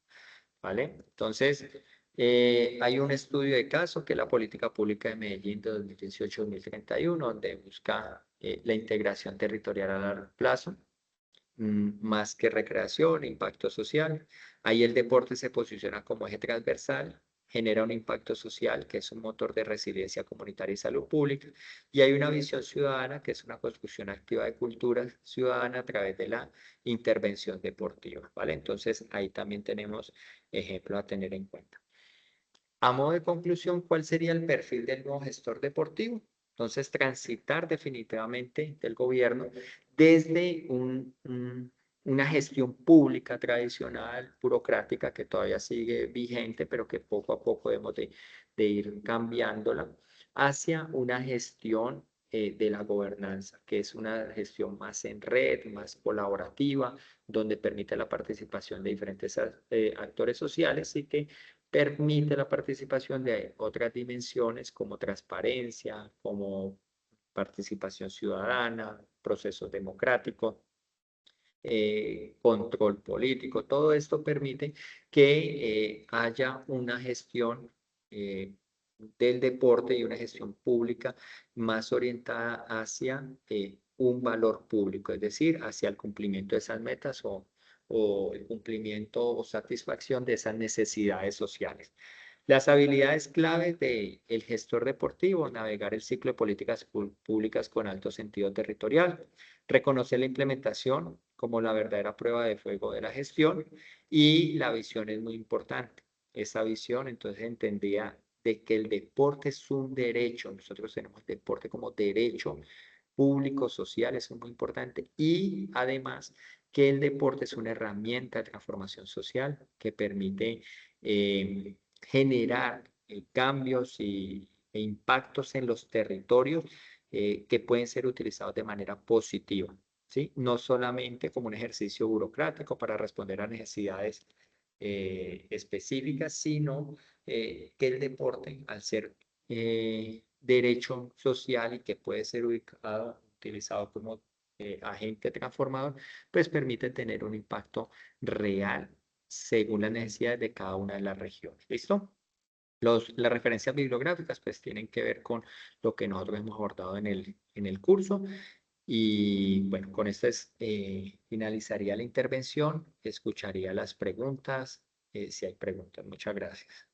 [SPEAKER 2] ¿Vale? Entonces, hay un estudio de caso que es la política pública de Medellín de 2018-2031, donde busca la integración territorial a largo plazo, más que recreación, impacto social. Ahí el deporte se posiciona como eje transversal, genera un impacto social que es un motor de resiliencia comunitaria y salud pública, y hay una visión ciudadana que es una construcción activa de cultura ciudadana a través de la intervención deportiva, ¿vale? Entonces ahí también tenemos ejemplos a tener en cuenta. A modo de conclusión, ¿cuál sería el perfil del nuevo gestor deportivo? Entonces, transitar definitivamente del gobierno desde una gestión pública tradicional, burocrática, que todavía sigue vigente, pero que poco a poco debemos de ir cambiándola, hacia una gestión de la gobernanza, que es una gestión más en red, más colaborativa, donde permite la participación de diferentes actores sociales y que permite la participación de otras dimensiones como transparencia, como participación ciudadana, procesos democráticos, control político. Todo esto permite que haya una gestión del deporte y una gestión pública más orientada hacia un valor público, es decir, hacia el cumplimiento de esas metas o el cumplimiento o satisfacción de esas necesidades sociales. Las habilidades claves del gestor deportivo: navegar el ciclo de políticas públicas con alto sentido territorial, reconocer la implementación como la verdadera prueba de fuego de la gestión, y la visión es muy importante. Esa visión entonces entendía de que el deporte es un derecho. Nosotros tenemos el deporte como derecho público, social, eso es muy importante, y además que el deporte es una herramienta de transformación social que permite generar cambios e impactos en los territorios que pueden ser utilizados de manera positiva, ¿sí? No solamente como un ejercicio burocrático para responder a necesidades específicas, sino que el deporte, al ser derecho social y que puede ser utilizado como agente transformador, pues permite tener un impacto real según las necesidades de cada una de las regiones. ¿Listo? Las referencias bibliográficas pues tienen que ver con lo que nosotros hemos abordado en el curso. Y bueno, con esto finalizaría la intervención, escucharía las preguntas, si hay preguntas. Muchas gracias.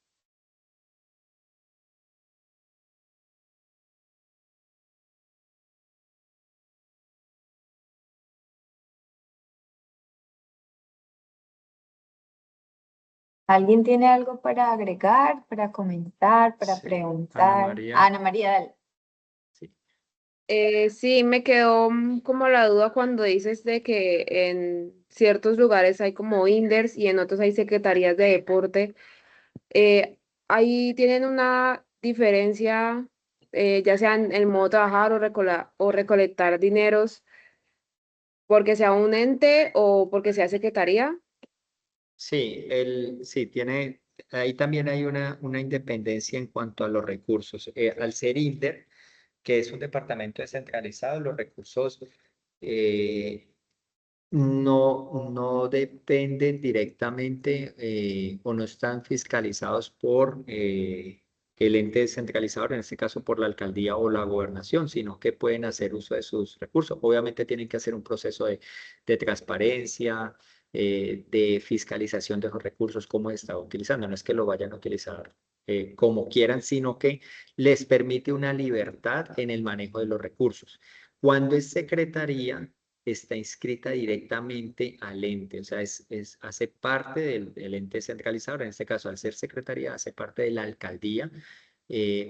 [SPEAKER 1] ¿Alguien tiene algo para agregar, para comentar, para
[SPEAKER 2] Sí,
[SPEAKER 1] preguntar?
[SPEAKER 2] Ana María.
[SPEAKER 1] Ana María, dale.
[SPEAKER 2] Sí.
[SPEAKER 4] Sí, me quedó como la duda cuando dices de que en ciertos lugares hay como INDERs y en otros hay secretarías de deporte. Ahí tienen una diferencia, ya sea en el modo de trabajar o recolectar dineros, porque sea un ente o porque sea secretaría.
[SPEAKER 2] Sí, ahí también hay una independencia en cuanto a los recursos. Al ser INDER, que es un departamento descentralizado, los recursos no dependen directamente o no están fiscalizados por el ente descentralizador, en este caso por la alcaldía o la gobernación, sino que pueden hacer uso de sus recursos. Obviamente tienen que hacer un proceso de transparencia, de fiscalización de los recursos, cómo se está utilizando. No es que lo vayan a utilizar como quieran, sino que les permite una libertad en el manejo de los recursos. Cuando es secretaría, está inscrita directamente al ente, o sea, hace parte del ente centralizador. En este caso, al ser secretaría, hace parte de la alcaldía,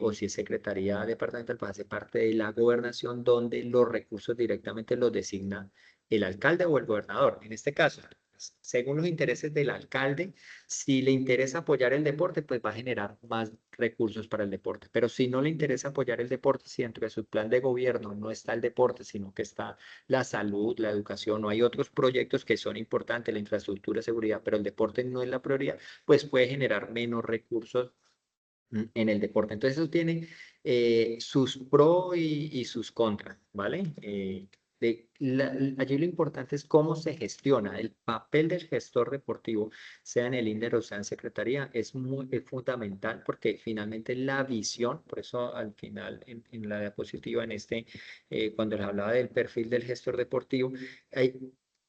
[SPEAKER 2] o si es secretaría departamental, pues hace parte de la gobernación, donde los recursos directamente los designa el alcalde o el gobernador. En este caso, pues, según los intereses del alcalde, si le interesa apoyar el deporte, pues va a generar más recursos para el deporte. Pero si no le interesa apoyar el deporte, si dentro de su plan de gobierno no está el deporte, sino que está la salud, la educación, o hay otros proyectos que son importantes, la infraestructura, seguridad, pero el deporte no es la prioridad, pues puede generar menos recursos en el deporte. Entonces eso tiene sus pros y sus contras, ¿vale? Allí lo importante es cómo se gestiona. El papel del gestor deportivo, sea en el INDER o sea en secretaría, es fundamental, porque finalmente la visión, por eso al final en la diapositiva, cuando les hablaba del perfil del gestor deportivo,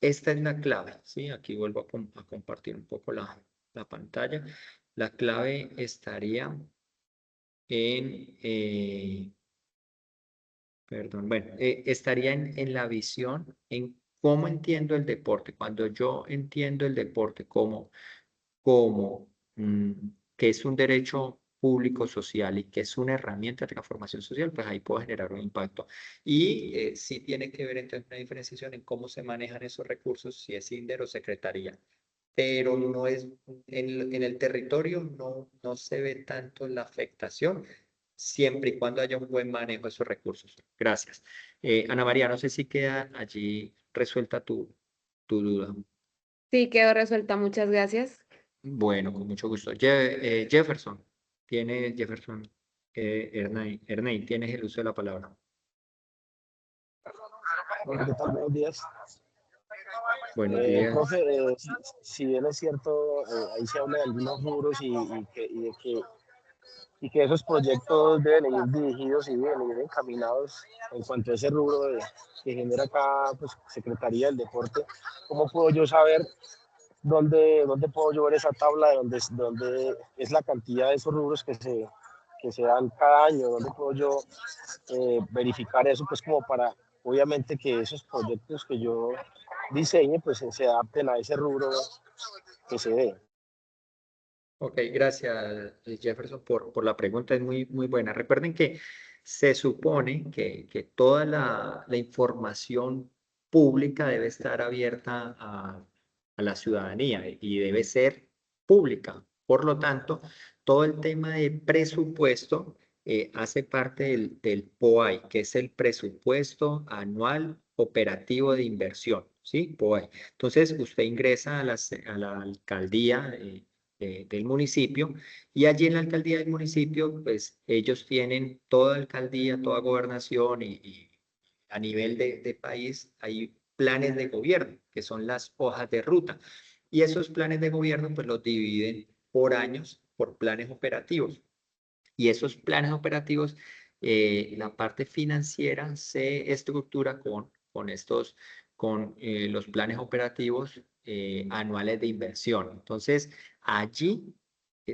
[SPEAKER 2] esta es la clave, ¿sí? Aquí vuelvo a compartir un poco la pantalla. La clave estaría estaría en la visión, en cómo entiendo el deporte. Cuando yo entiendo el deporte como que es un derecho público social y que es una herramienta de transformación social, pues ahí puedo generar un impacto. Y sí tiene que ver entonces una diferenciación en cómo se manejan esos recursos, si es INDER o secretaría, pero no es, en el territorio no se ve tanto la afectación, siempre y cuando haya un buen manejo de esos recursos. Gracias. Ana María, no sé si queda allí resuelta tu duda.
[SPEAKER 4] Sí, quedó resuelta, muchas gracias.
[SPEAKER 2] Bueno, con mucho gusto. Jefferson, Ernei, tienes el uso de la palabra.
[SPEAKER 6] Hola, ¿qué tal? Buenos días.
[SPEAKER 2] Buenos días.
[SPEAKER 6] Profe, si bien es cierto, ahí se habla de algunos rubros y que esos proyectos deben ir dirigidos y deben ir encaminados en cuanto a ese rubro que genera acá, pues, Secretaría del Deporte. ¿Cómo puedo yo saber dónde puedo yo ver esa tabla de dónde es la cantidad de esos rubros que se dan cada año? ¿Dónde puedo yo verificar eso? Pues como para, obviamente, que esos proyectos que yo diseñe, pues se adapten a ese rubro que se dé.
[SPEAKER 2] Ok, gracias Jefferson por la pregunta, es muy buena. Recuerden que se supone que toda la información pública debe estar abierta a la ciudadanía y debe ser pública. Por lo tanto, todo el tema de presupuesto hace parte del POAI, que es el presupuesto anual operativo de inversión, ¿sí? POAI. Entonces, usted ingresa a la alcaldía del municipio, y allí en la alcaldía del municipio, pues ellos tienen toda alcaldía, toda gobernación y a nivel de país hay planes de gobierno, que son las hojas de ruta. Y esos planes de gobierno pues los dividen por años, por planes operativos. Y esos planes operativos, la parte financiera se estructura con los planes operativos anuales de inversión. Entonces, allí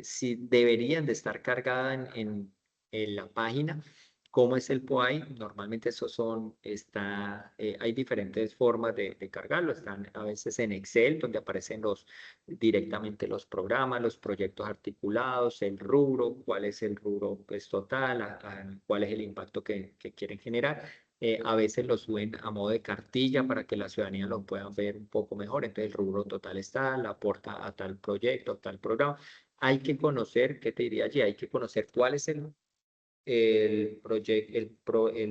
[SPEAKER 2] sí deberían de estar cargadas en la página cómo es el POAI. Normalmente hay diferentes formas de cargarlo. Están a veces en Excel, donde aparecen directamente los programas, los proyectos articulados, el rubro, cuál es el rubro pues, total, cuál es el impacto que quieren generar. A veces lo suben a modo de cartilla para que la ciudadanía lo pueda ver un poco mejor. Entonces el rubro total está, la aporta a tal proyecto, a tal programa. Hay que conocer, ¿qué te diría allí? Hay que conocer cuál es el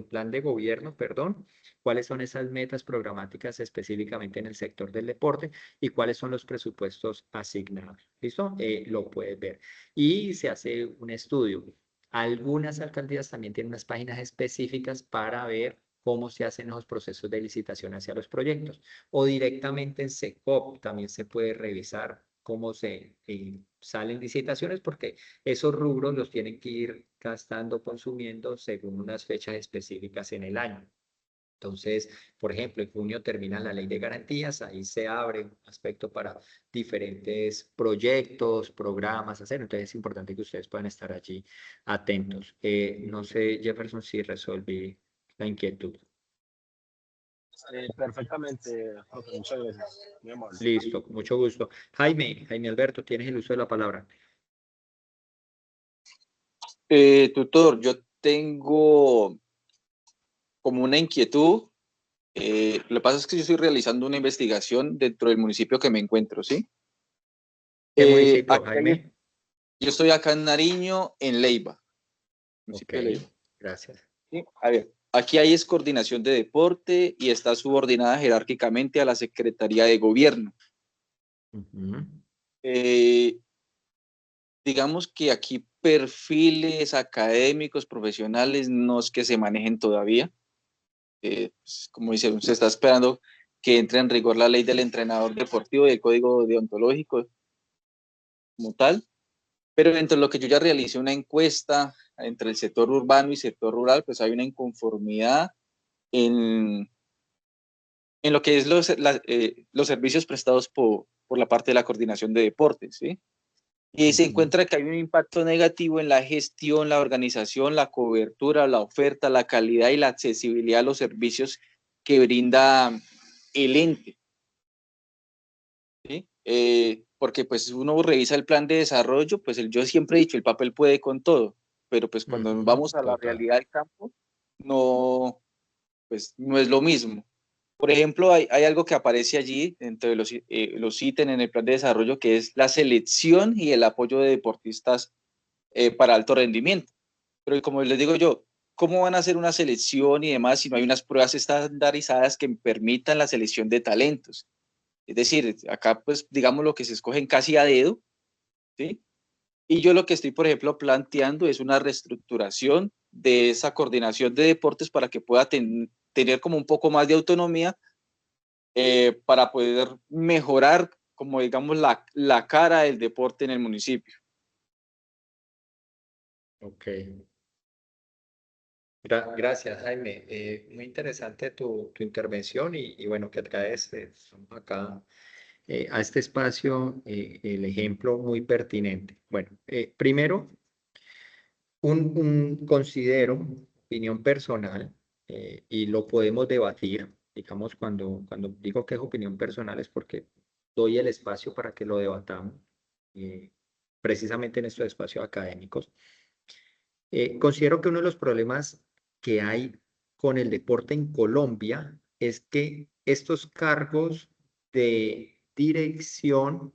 [SPEAKER 2] plan de gobierno, perdón, cuáles son esas metas programáticas específicamente en el sector del deporte y cuáles son los presupuestos asignados. ¿Listo? Lo puedes ver. Y se hace un estudio. Algunas alcaldías también tienen unas páginas específicas para ver cómo se hacen los procesos de licitación hacia los proyectos. O directamente en SECOP también se puede revisar cómo se salen licitaciones, porque esos rubros los tienen que ir gastando, consumiendo según unas fechas específicas en el año. Entonces, por ejemplo, en junio termina la ley de garantías, ahí se abre un aspecto para diferentes proyectos, programas, hacer. Entonces es importante que ustedes puedan estar allí atentos. No sé, Jefferson, si resolví la inquietud.
[SPEAKER 6] Perfectamente, profe, muchas gracias. Muy amable.
[SPEAKER 2] Listo, con mucho gusto. Jaime Alberto, tienes el uso de la palabra.
[SPEAKER 3] Tutor, yo tengo como una inquietud. Lo que pasa es que yo estoy realizando una investigación dentro del municipio que me encuentro, ¿sí?
[SPEAKER 2] ¿Qué municipio,
[SPEAKER 3] Aquí
[SPEAKER 2] Jaime?
[SPEAKER 3] yo estoy acá en Nariño, en Leiva,
[SPEAKER 2] Ok,
[SPEAKER 3] municipio de Leiva.
[SPEAKER 2] gracias.
[SPEAKER 3] ¿Sí? A ver, aquí hay es coordinación de deporte y está subordinada jerárquicamente a la Secretaría de Gobierno.
[SPEAKER 2] Ujú.
[SPEAKER 3] Eh, digamos que aquí perfiles académicos, profesionales, no es que se manejen todavía. Pues, como dice, se está esperando que entre en rigor la ley del entrenador deportivo y el código deontológico como tal. Pero dentro de lo que yo ya realicé una encuesta entre el sector urbano y sector rural, pues hay una inconformidad en lo que es los servicios prestados por la parte de la coordinación de deportes, ¿sí? Y se
[SPEAKER 2] Ujú.
[SPEAKER 3] encuentra que hay un impacto negativo en la gestión, la organización, la cobertura, la oferta, la calidad y la accesibilidad a los servicios que brinda el ente, ¿sí? Porque pues uno revisa el plan de desarrollo, pues yo siempre he dicho, el papel puede con todo, pero pues cuando nos
[SPEAKER 2] Ujú,
[SPEAKER 3] vamos a la
[SPEAKER 2] total.
[SPEAKER 3] realidad del campo, no, pues no es lo mismo. Por ejemplo, hay algo que aparece allí entre los ítems en el plan de desarrollo, que es la selección y el apoyo de deportistas para alto rendimiento. Pero como les digo yo, ¿cómo van a hacer una selección y demás si no hay unas pruebas estandarizadas que permitan la selección de talentos? Es decir, acá pues digamos lo que se escogen casi a dedo, ¿sí? Y yo lo que estoy, por ejemplo, planteando es una reestructuración de esa coordinación de deportes para que pueda tener como un poco más de autonomía para poder mejorar, como digamos, la cara del deporte en el municipio.
[SPEAKER 2] Ok. Gracias, Jaime. Muy interesante tu intervención y bueno, que traes estamos acá a este espacio el ejemplo muy pertinente. Bueno, primero, considero, opinión personal, y lo podemos debatir, digamos, cuando digo que es opinión personal es porque doy el espacio para que lo debatamos, eh, precisamente en estos espacios académicos. Considero que uno de los problemas que hay con el deporte en Colombia es que estos cargos de dirección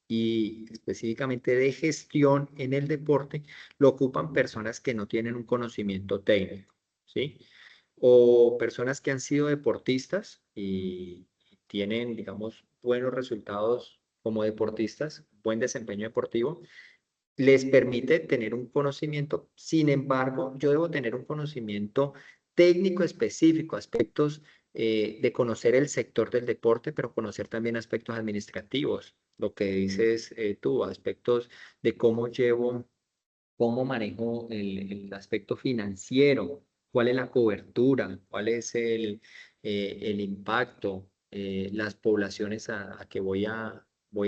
[SPEAKER 2] y específicamente de gestión en el deporte lo ocupan personas que no tienen un conocimiento técnico, ¿sí? O personas que han sido deportistas y tienen, digamos, buenos resultados como deportistas, buen desempeño deportivo, les permite tener un conocimiento. Sin embargo, yo debo tener un conocimiento técnico específico, aspectos de conocer el sector del deporte, pero conocer también aspectos administrativos, lo que dices tú, aspectos de cómo llevo, cómo manejo el aspecto financiero, cuál es la cobertura, cuál es el impacto, las poblaciones a que voy a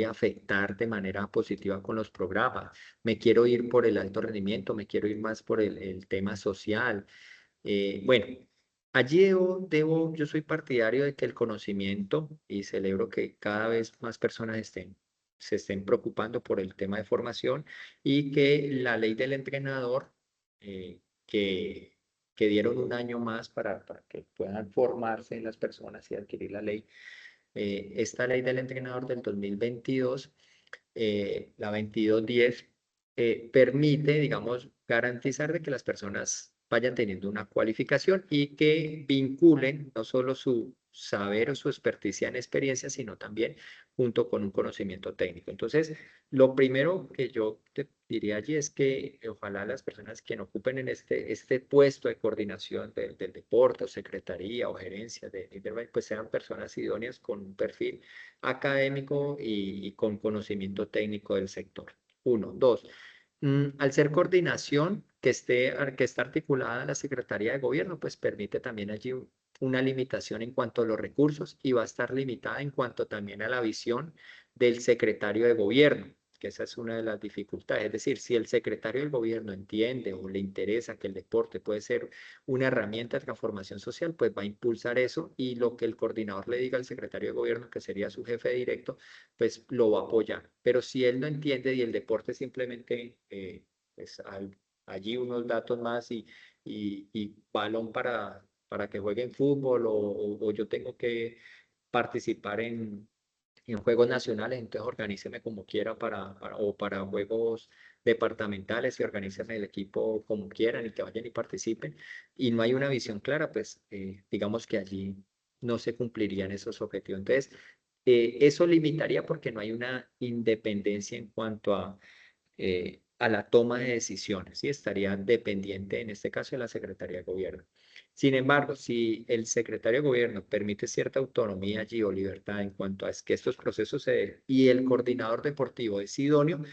[SPEAKER 2] afectar de manera positiva con los programas. Me quiero ir por el alto rendimiento, me quiero ir más por el tema social. Bueno, allí yo soy partidario de que el conocimiento, y celebro que cada vez más personas se estén preocupando por el tema de formación y que la ley del entrenador, eh, que, que dieron un año más para que puedan formarse las personas y adquirir la ley, esta ley del entrenador del 2022, la 2210, permite, digamos, garantizar de que las personas vayan teniendo una cualificación y que vinculen no solo su saber o su experticia en experiencia, sino también junto con un conocimiento técnico. Entonces, lo primero que yo te diría allí es que ojalá las personas que ocupen en este puesto de coordinación del deporte o secretaría o gerencia de Liderman, pues sean personas idóneas con un perfil académico y con conocimiento técnico del sector. Uno. Dos, al ser coordinación que está articulada en la Secretaría de Gobierno, pues permite también allí una limitación en cuanto a los recursos y va a estar limitada en cuanto también a la visión del secretario de gobierno, que esa es una de las dificultades. Es decir, si el secretario del gobierno entiende o le interesa que el deporte puede ser una herramienta de transformación social, pues va a impulsar eso y lo que el coordinador le diga al secretario de gobierno, que sería su jefe directo, pues lo va a apoyar. Pero si él no entiende y el deporte simplemente, pues allí unos datos más y balón para que jueguen fútbol o yo tengo que participar en juegos nacionales, entonces organíceme como quiera o para juegos departamentales y organíceme el equipo como quieran y que vayan y participen. Y no hay una visión clara, pues digamos que allí no se cumplirían esos objetivos. Entonces, eso limitaría porque no hay una independencia en cuanto a la toma de decisiones, ¿sí? Estaría dependiente, en este caso, de la Secretaría de Gobierno. Sin embargo, si el secretario de Gobierno permite cierta autonomía allí o libertad en cuanto a que estos procesos se den y el coordinador deportivo es idóneo,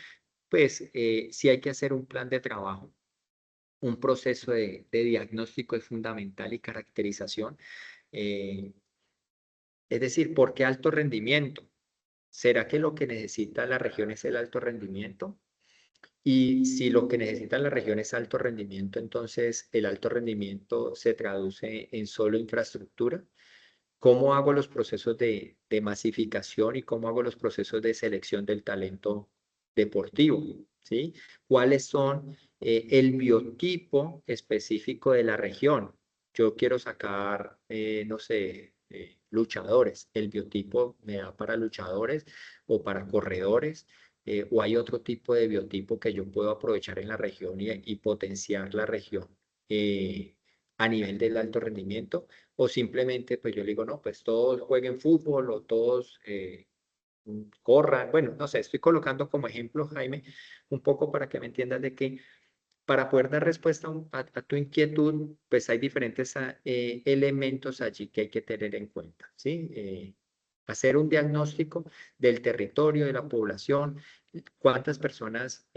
[SPEAKER 2] pues sí hay que hacer un plan de trabajo. Un proceso de diagnóstico es fundamental y caracterización. eh, es decir, ¿por qué alto rendimiento? ¿Será que lo que necesita la región es el alto rendimiento? Y si lo que necesita la región es alto rendimiento, entonces el alto rendimiento se traduce en solo infraestructura. ¿Cómo hago los procesos de masificación y cómo hago los procesos de selección del talento deportivo? ¿Sí? ¿Cuáles son el biotipo específico de la región? Yo quiero sacar, no sé, luchadores. ¿El biotipo me da para luchadores o para corredores? ¿O hay otro tipo de biotipo que yo puedo aprovechar en la región y potenciar la región a nivel del alto rendimiento? O simplemente, pues yo le digo, no, pues todos jueguen fútbol o todos corran. Bueno, no sé, estoy colocando como ejemplo, Jaime, un poco para que me entiendas de que para poder dar respuesta a tu inquietud, pues hay diferentes elementos allí que hay que tener en cuenta, ¿sí? Hacer un diagnóstico del territorio, de la población, cuántas personas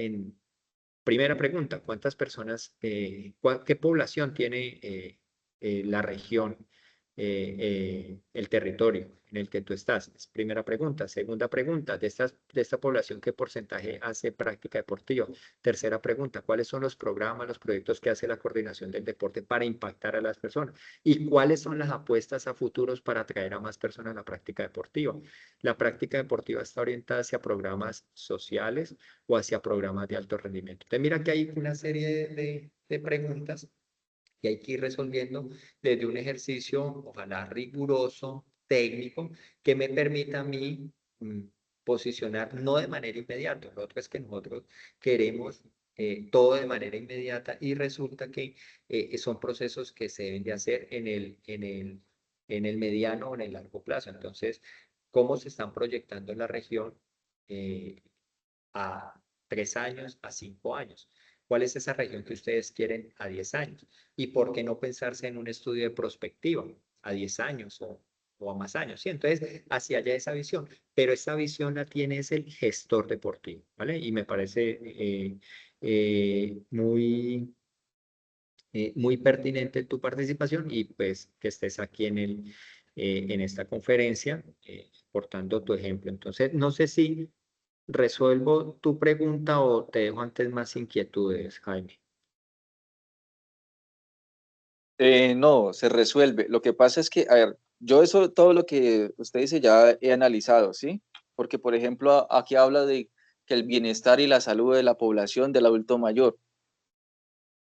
[SPEAKER 2] primera pregunta, ¿cuántas personas, qué población tiene la región, el territorio en el que tú estás? Es primera pregunta. Segunda pregunta, de esta población, ¿qué porcentaje hace práctica deportiva? Tercera pregunta, ¿cuáles son los programas, los proyectos que hace la coordinación del deporte para impactar a las personas? ¿Y cuáles son las apuestas a futuros para atraer a más personas a la práctica deportiva? La práctica deportiva está orientada hacia programas sociales o hacia programas de alto rendimiento. Entonces, mira que hay una serie de preguntas que hay que ir resolviendo desde un ejercicio, ojalá riguroso, técnico, que me permita a mí posicionar no de manera inmediata. Lo otro es que nosotros queremos todo de manera inmediata y resulta que son procesos que se deben de hacer en el mediano o en el largo plazo. Entonces, ¿cómo se están proyectando en la región a 3 años, a 5 años? ¿Cuál es esa región que ustedes quieren a 10 años? ¿Y por qué no pensarse en un estudio de prospectiva a 10 años o a más años? ¿Sí? Entonces, hacia allá esa visión. Pero esa visión la tiene es el gestor deportivo, ¿vale? Y me parece muy pertinente tu participación y pues que estés aquí en esta conferencia, portando tu ejemplo. Entonces, no sé si resuelvo tu pregunta o te dejo antes más inquietudes, Jaime.
[SPEAKER 3] No, se resuelve. Lo que pasa es que, a ver, yo eso, todo lo que usted dice ya he analizado, ¿sí? Porque, por ejemplo, aquí habla de que el bienestar y la salud de la población del adulto mayor,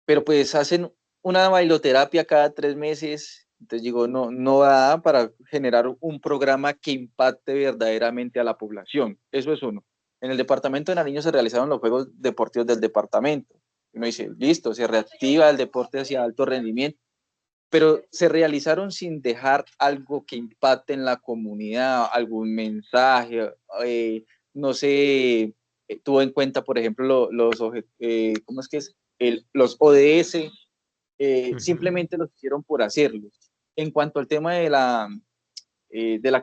[SPEAKER 3] pero pues hacen una bailoterapia cada 3 meses, entonces digo, no, no da para generar un programa que impacte verdaderamente a la población. Eso es uno. En el departamento de Nariño se realizaron los juegos deportivos del departamento. Uno dice, listo, se reactiva el deporte hacia alto rendimiento, pero se realizaron sin dejar algo que impacte en la comunidad, algún mensaje, no sé, tuvo en cuenta, por ejemplo, ¿cómo es que es? Los ODS, simplemente los hicieron por hacerlos. En cuanto al tema de la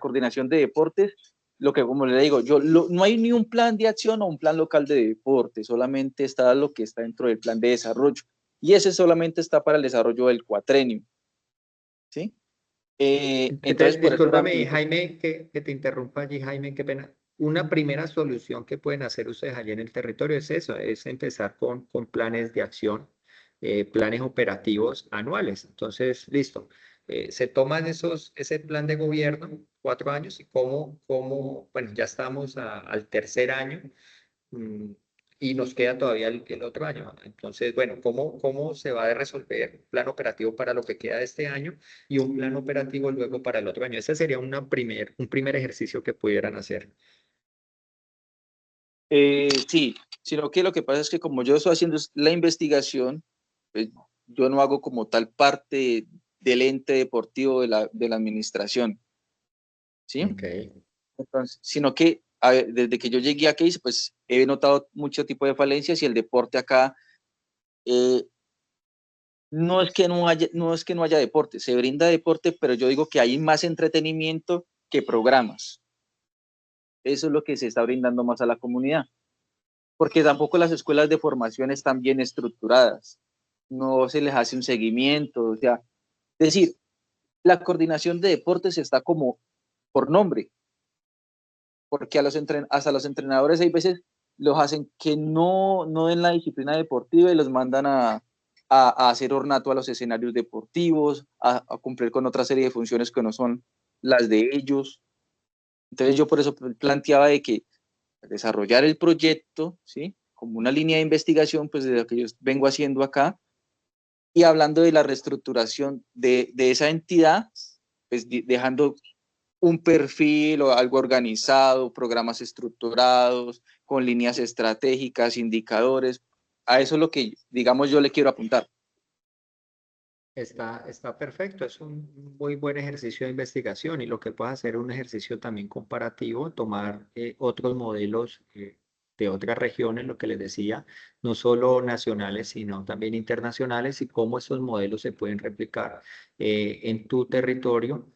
[SPEAKER 3] coordinación de deportes, lo que, como le digo, no hay ni un plan de acción o un plan local de deporte, solamente está lo que está dentro del plan de desarrollo, y ese solamente está para el desarrollo del cuatrenio, ¿sí? Entonces, por eso era
[SPEAKER 2] Discúlpame, Jaime, que te interrumpa allí, Jaime, qué pena. Una primera solución que pueden hacer ustedes allí en el territorio es eso, es empezar con planes de acción, planes operativos anuales. Entonces, listo. Se toman ese plan de gobierno, 4 años, y bueno, ya estamos al tercer año. mm, Y nos queda todavía el otro año. Entonces, bueno, ¿cómo se va a resolver un plan operativo para lo que queda de este año y un plan operativo luego para el otro año? Ese sería un primer ejercicio que pudieran hacer.
[SPEAKER 3] Sí, sino que lo que pasa es que como yo estoy haciendo la investigación, pues, yo no hago como tal parte del ente deportivo de la administración, ¿sí?
[SPEAKER 2] Ok.
[SPEAKER 3] Entonces, sino que a ver, desde que yo llegué aquí, pues he notado mucho tipo de falencias y el deporte acá, eh, no es que no haya deporte, se brinda deporte, pero yo digo que hay más entretenimiento que programas. Eso es lo que se está brindando más a la comunidad, porque tampoco las escuelas de formación están bien estructuradas, no se les hace un seguimiento, o sea, es decir, la coordinación de deportes está como por nombre, porque hasta los entrenadores hay veces los hacen que no den la disciplina deportiva y los mandan a hacer ornato a los escenarios deportivos, a cumplir con otra serie de funciones que no son las de ellos. Entonces yo por eso planteaba de que desarrollar el proyecto, ¿sí? Como una línea de investigación, pues de lo que yo vengo haciendo acá, y hablando de la reestructuración de esa entidad, pues dejando un perfil o algo organizado, programas estructurados, con líneas estratégicas, indicadores. A eso es lo que, digamos, yo le quiero apuntar.
[SPEAKER 2] Está perfecto, es un muy buen ejercicio de investigación y lo que puedes hacer es un ejercicio también comparativo, tomar otros modelos de otras regiones, lo que les decía, no solo nacionales, sino también internacionales y cómo esos modelos se pueden replicar en tu territorio,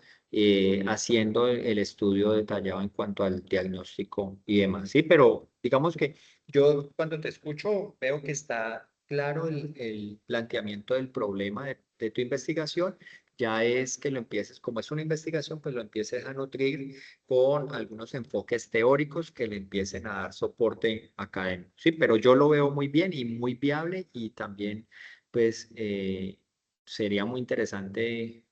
[SPEAKER 2] haciendo el estudio detallado en cuanto al diagnóstico y demás. Sí, pero digamos que yo cuando te escucho veo que está claro el planteamiento del problema de tu investigación. Ya es que lo empieces, como es una investigación, pues lo empieces a nutrir con algunos enfoques teóricos que le empiecen a dar soporte académico. Sí, pero yo lo veo muy bien y muy viable y también, pues, sería muy interesante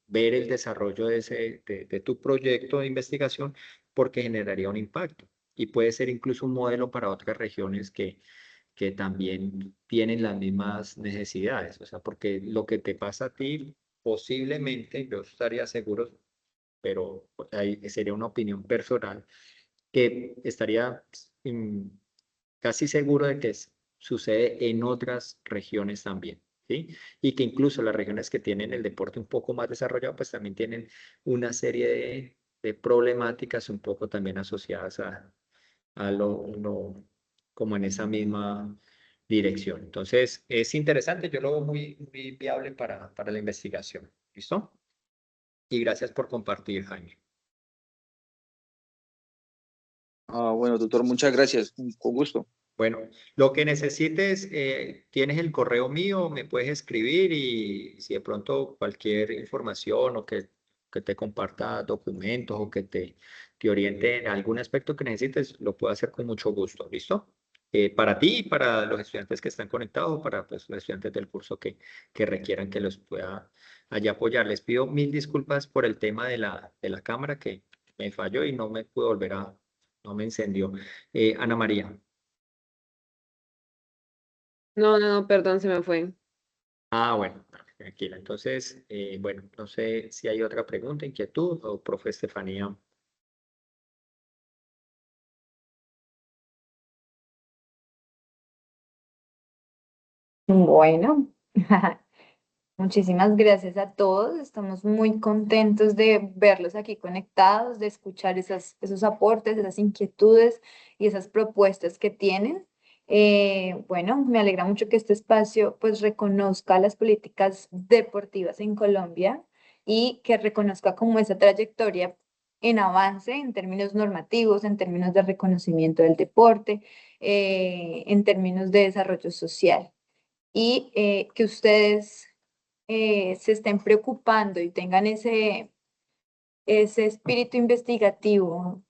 [SPEAKER 2] ver el desarrollo de tu proyecto de investigación porque generaría un impacto y puede ser incluso un modelo para otras regiones que también tienen las mismas necesidades. O sea, porque lo que te pasa a ti, posiblemente, yo estaría seguro, pero ahí sería una opinión personal, que estaría casi seguro de que sucede en otras regiones también. ¿Sí? Y que incluso las regiones que tienen el deporte un poco más desarrollado, pues también tienen una serie de problemáticas un poco también asociadas a como en esa misma dirección. Entonces, es interesante, yo lo veo muy viable para la investigación. ¿Listo? Y gracias por compartir, Jaime.
[SPEAKER 3] Bueno, doctor, muchas gracias, con gusto.
[SPEAKER 2] Bueno, lo que necesites, tienes el correo mío, me puedes escribir y si de pronto cualquier información o que te comparta documentos o que te oriente en algún aspecto que necesites, lo puedo hacer con mucho gusto. ¿Listo? Para ti y para los estudiantes que están conectados, para pues, los estudiantes del curso que requieran que los pueda allá apoyar. Les pido mil disculpas por el tema de la cámara que me falló y no me pude no me encendió. Ana María.
[SPEAKER 4] No, perdón, se me fue.
[SPEAKER 2] Ah, bueno, tranquila. Entonces, bueno, no sé si hay otra pregunta, inquietud o profe Estefanía.
[SPEAKER 1] Bueno, muchísimas gracias a todos. Estamos muy contentos de verlos aquí conectados, de escuchar esos aportes, esas inquietudes y esas propuestas que tienen. Bueno, me alegra mucho que este espacio pues reconozca las políticas deportivas en Colombia y que reconozca como esa trayectoria en avance en términos normativos, en términos de reconocimiento del deporte, en términos de desarrollo social y que ustedes se estén preocupando y tengan ese espíritu investigativo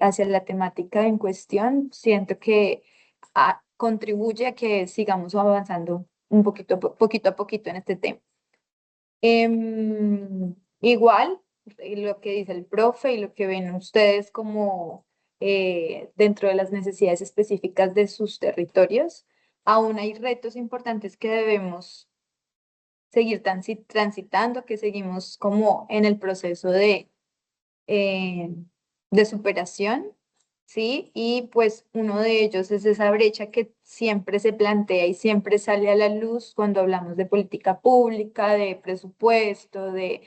[SPEAKER 1] hacia la temática en cuestión, siento que contribuye a que sigamos avanzando un poquito a poquito en este tema. Igual, lo que dice el profe y lo que ven ustedes como dentro de las necesidades específicas de sus territorios, aún hay retos importantes que debemos seguir transitando, que seguimos como en el proceso de superación, ¿sí? Y pues uno de ellos es esa brecha que siempre se plantea y siempre sale a la luz cuando hablamos de política pública, de presupuesto, de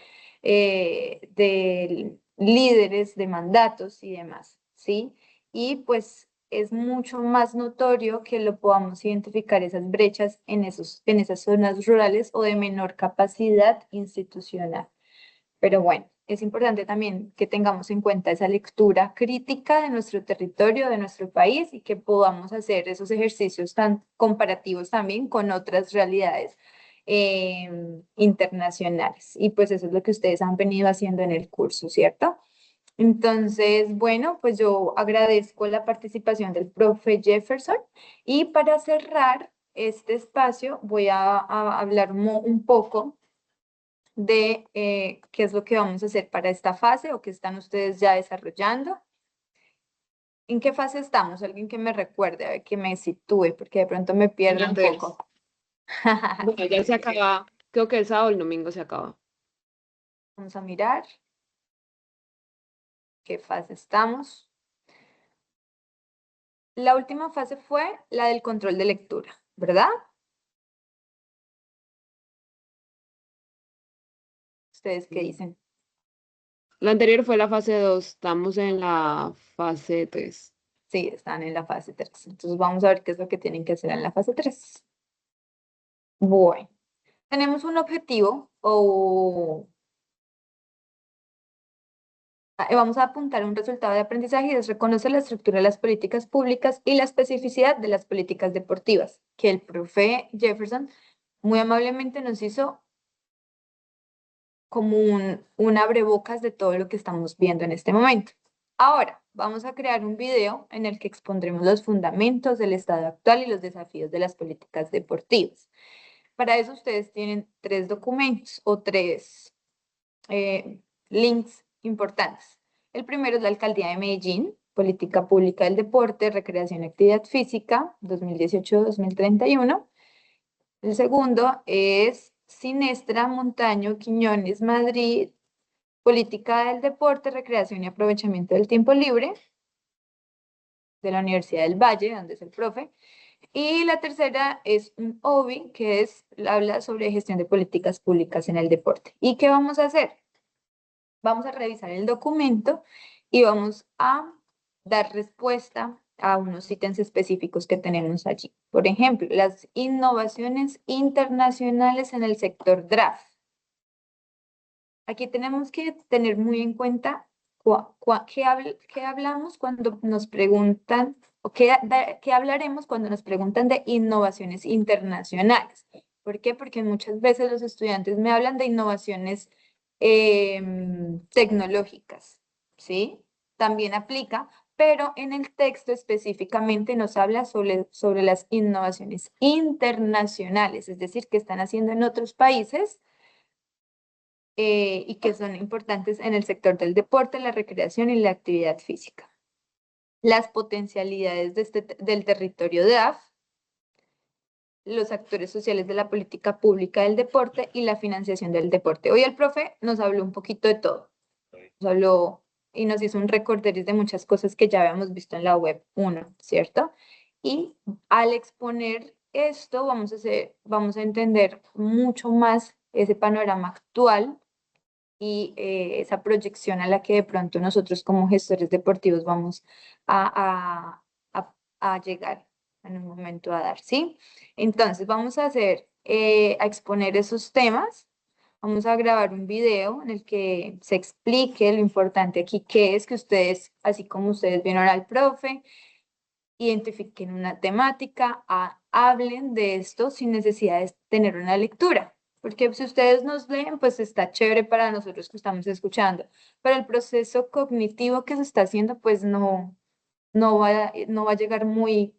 [SPEAKER 1] líderes, de mandatos y demás, ¿sí? Y pues es mucho más notorio que lo podamos identificar esas brechas en esas zonas rurales o de menor capacidad institucional. Pero bueno, es importante también que tengamos en cuenta esa lectura crítica de nuestro territorio, de nuestro país, y que podamos hacer esos ejercicios tan comparativos también con otras realidades internacionales. Y pues eso es lo que ustedes han venido haciendo en el curso, ¿cierto? Entonces, bueno, pues yo agradezco la participación del profe Jefferson, y para cerrar este espacio voy a hablar un poco de qué es lo que vamos a hacer para esta fase o qué están ustedes ya desarrollando. ¿En qué fase estamos? Alguien que me recuerde, a ver, que me sitúe, porque de pronto me pierdo un
[SPEAKER 4] Andrés.
[SPEAKER 1] poco.
[SPEAKER 4] Bueno, ya se acaba, creo que el sábado o el domingo se acaba.
[SPEAKER 1] Vamos a mirar qué fase estamos. La última fase fue la del control de lectura, ¿verdad? ¿Ustedes qué dicen?
[SPEAKER 4] La anterior fue la fase 2, estamos en la fase 3.
[SPEAKER 1] Sí, están en la fase 3. Entonces vamos a ver qué es lo que tienen que hacer en la fase 3. Bueno, tenemos un objetivo o vamos a apuntar un resultado de aprendizaje, y es reconocer la estructura de las políticas públicas y la especificidad de las políticas deportivas, que el profe Jefferson muy amablemente nos hizo como un abrebocas de todo lo que estamos viendo en este momento. Ahora, vamos a crear un video en el que expondremos los fundamentos del estado actual y los desafíos de las políticas deportivas. Para eso ustedes tienen 3 documentos o 3 links importantes. El primero es la Alcaldía de Medellín, Política Pública del Deporte, Recreación y Actividad Física, 2018-2031. El segundo es Sinestra, Montaño, Quiñones, Madrid, Política del Deporte, Recreación y Aprovechamiento del Tiempo Libre, de la Universidad del Valle, donde es el profe. Y la tercera es un OBI, que habla sobre gestión de políticas públicas en el deporte. ¿Y qué vamos a hacer? Vamos a revisar el documento y vamos a dar respuesta a unos ítems específicos que tenemos allí. Por ejemplo, las innovaciones internacionales en el sector draft. Aquí tenemos que tener muy en cuenta qué hablamos cuando nos preguntan, o qué hablaremos cuando nos preguntan de innovaciones internacionales. ¿Por qué? Porque muchas veces los estudiantes me hablan de innovaciones tecnológicas, ¿sí? También aplica, pero en el texto específicamente nos habla sobre las innovaciones internacionales, es decir, que están haciendo en otros países y que son importantes en el sector del deporte, la recreación y la actividad física. Las potencialidades del territorio de DAF, los actores sociales de la política pública del deporte y la financiación del deporte. Hoy el profe nos habló un poquito de todo. Nos habló y nos hizo un recorderis de muchas cosas que ya habíamos visto en la web 1, ¿cierto? Y al exponer esto vamos a entender mucho más ese panorama actual y esa proyección a la que de pronto nosotros como gestores deportivos vamos a llegar en un momento a dar, ¿sí? Entonces vamos a a exponer esos temas. Vamos a grabar un video en el que se explique lo importante aquí, que es que ustedes, así como ustedes vieron al profe, identifiquen una temática, hablen de esto sin necesidad de tener una lectura. Porque si ustedes nos leen, pues está chévere para nosotros que estamos escuchando. Pero el proceso cognitivo que se está haciendo, pues no va a llegar muy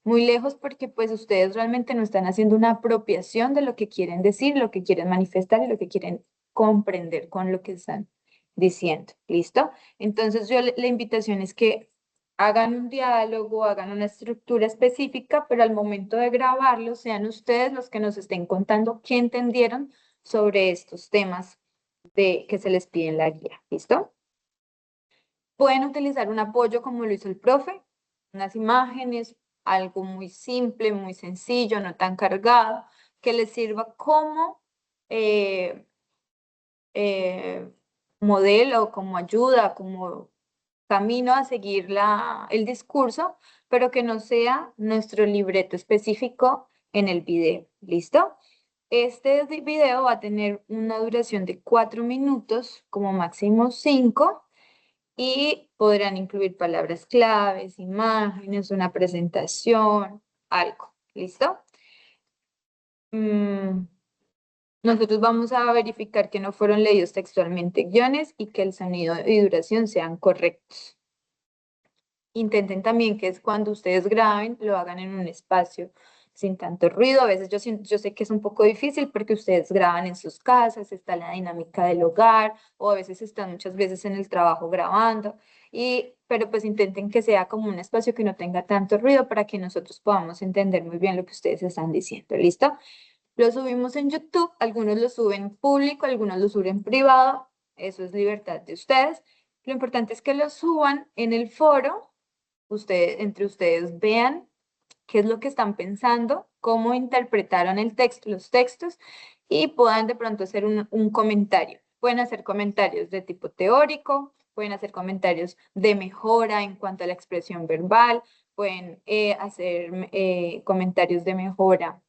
[SPEAKER 1] lejos porque pues ustedes realmente no están haciendo una apropiación de lo que quieren decir, lo que quieren manifestar y lo que quieren comprender con lo que están diciendo. ¿Listo? Entonces la invitación es que hagan un diálogo, hagan una estructura específica, pero al momento de grabarlo sean ustedes los que nos estén contando qué entendieron sobre estos temas que se les pide en la guía. ¿Listo? Pueden utilizar un apoyo como lo hizo el profe, unas imágenes, algo muy simple, muy sencillo, no tan cargado, que les sirva como eh, eh, modelo, como ayuda, como camino a seguir el discurso, pero que no sea nuestro libreto específico en el video. ¿Listo? Este video va a tener una duración de 4 minutos, como máximo 5, y podrán incluir palabras claves, imágenes, una presentación, algo. ¿Listo? Nosotros vamos a verificar que no fueron leídos textualmente guiones y que el sonido y duración sean correctos. Intenten también que es cuando ustedes graben, lo hagan en un espacio sin tanto ruido. A veces yo sé que es un poco difícil porque ustedes graban en sus casas, está la dinámica del hogar, o a veces están muchas veces en el trabajo grabando, pero pues intenten que sea como un espacio que no tenga tanto ruido para que nosotros podamos entender muy bien lo que ustedes están diciendo. ¿Listo? Lo subimos en YouTube, algunos lo suben público, algunos lo suben privado, eso es libertad de ustedes. Lo importante es que lo suban en el foro, entre ustedes vean qué es lo que están pensando, cómo interpretaron los textos y puedan de pronto hacer un comentario. Pueden hacer comentarios de tipo teórico, pueden hacer comentarios de mejora en cuanto a la expresión verbal, pueden hacer comentarios de mejora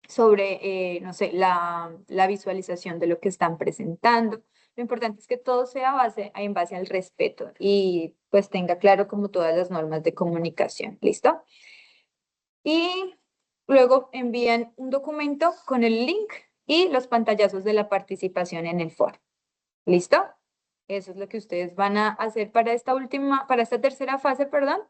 [SPEAKER 1] sobre, no sé, la visualización de lo que están presentando. Lo importante es que todo sea en base al respeto y pues tenga claro como todas las normas de comunicación. ¿Listo? Y luego envían un documento con el link y los pantallazos de la participación en el foro. ¿Listo? Eso es lo que ustedes van a hacer para esta tercera fase, perdón,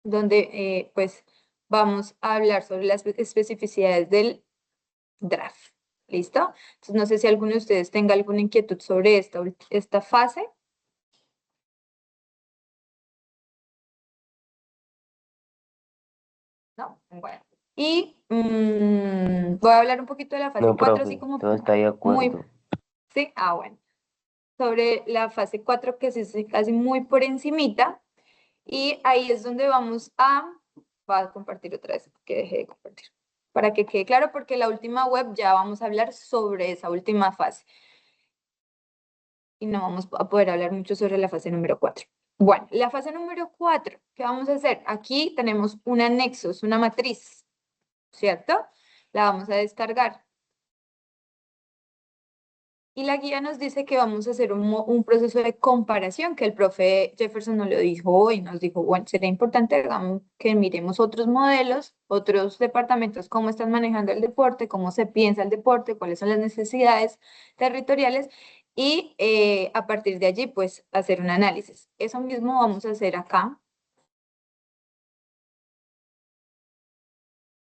[SPEAKER 1] donde pues vamos a hablar sobre las especificidades del draft. ¿Listo? Entonces, no sé si alguno de ustedes tenga alguna inquietud sobre esta fase. ¿No? Bueno. Y voy a hablar un poquito de la fase
[SPEAKER 7] No,
[SPEAKER 1] 4, así
[SPEAKER 7] profe,
[SPEAKER 1] como
[SPEAKER 7] todo está de
[SPEAKER 1] muy,
[SPEAKER 7] acuerdo.
[SPEAKER 1] sí, bueno. Sobre la fase 4 que es casi muy por encimita. Y ahí es donde voy a compartir otra vez, porque dejé de compartir. Para que quede claro, porque la última web ya vamos a hablar sobre esa última fase. Y no vamos a poder hablar mucho sobre la fase número 4. Bueno, la fase número 4, ¿qué vamos a hacer? Aquí tenemos un anexo, es una matriz, ¿cierto? La vamos a descargar. Y la guía nos dice que vamos a hacer un proceso de comparación, que el profe Jefferson nos lo dijo hoy, nos dijo, bueno, sería importante que miremos otros modelos, otros departamentos, cómo están manejando el deporte, cómo se piensa el deporte, cuáles son las necesidades territoriales y a partir de allí, pues, hacer un análisis. Eso mismo vamos a hacer acá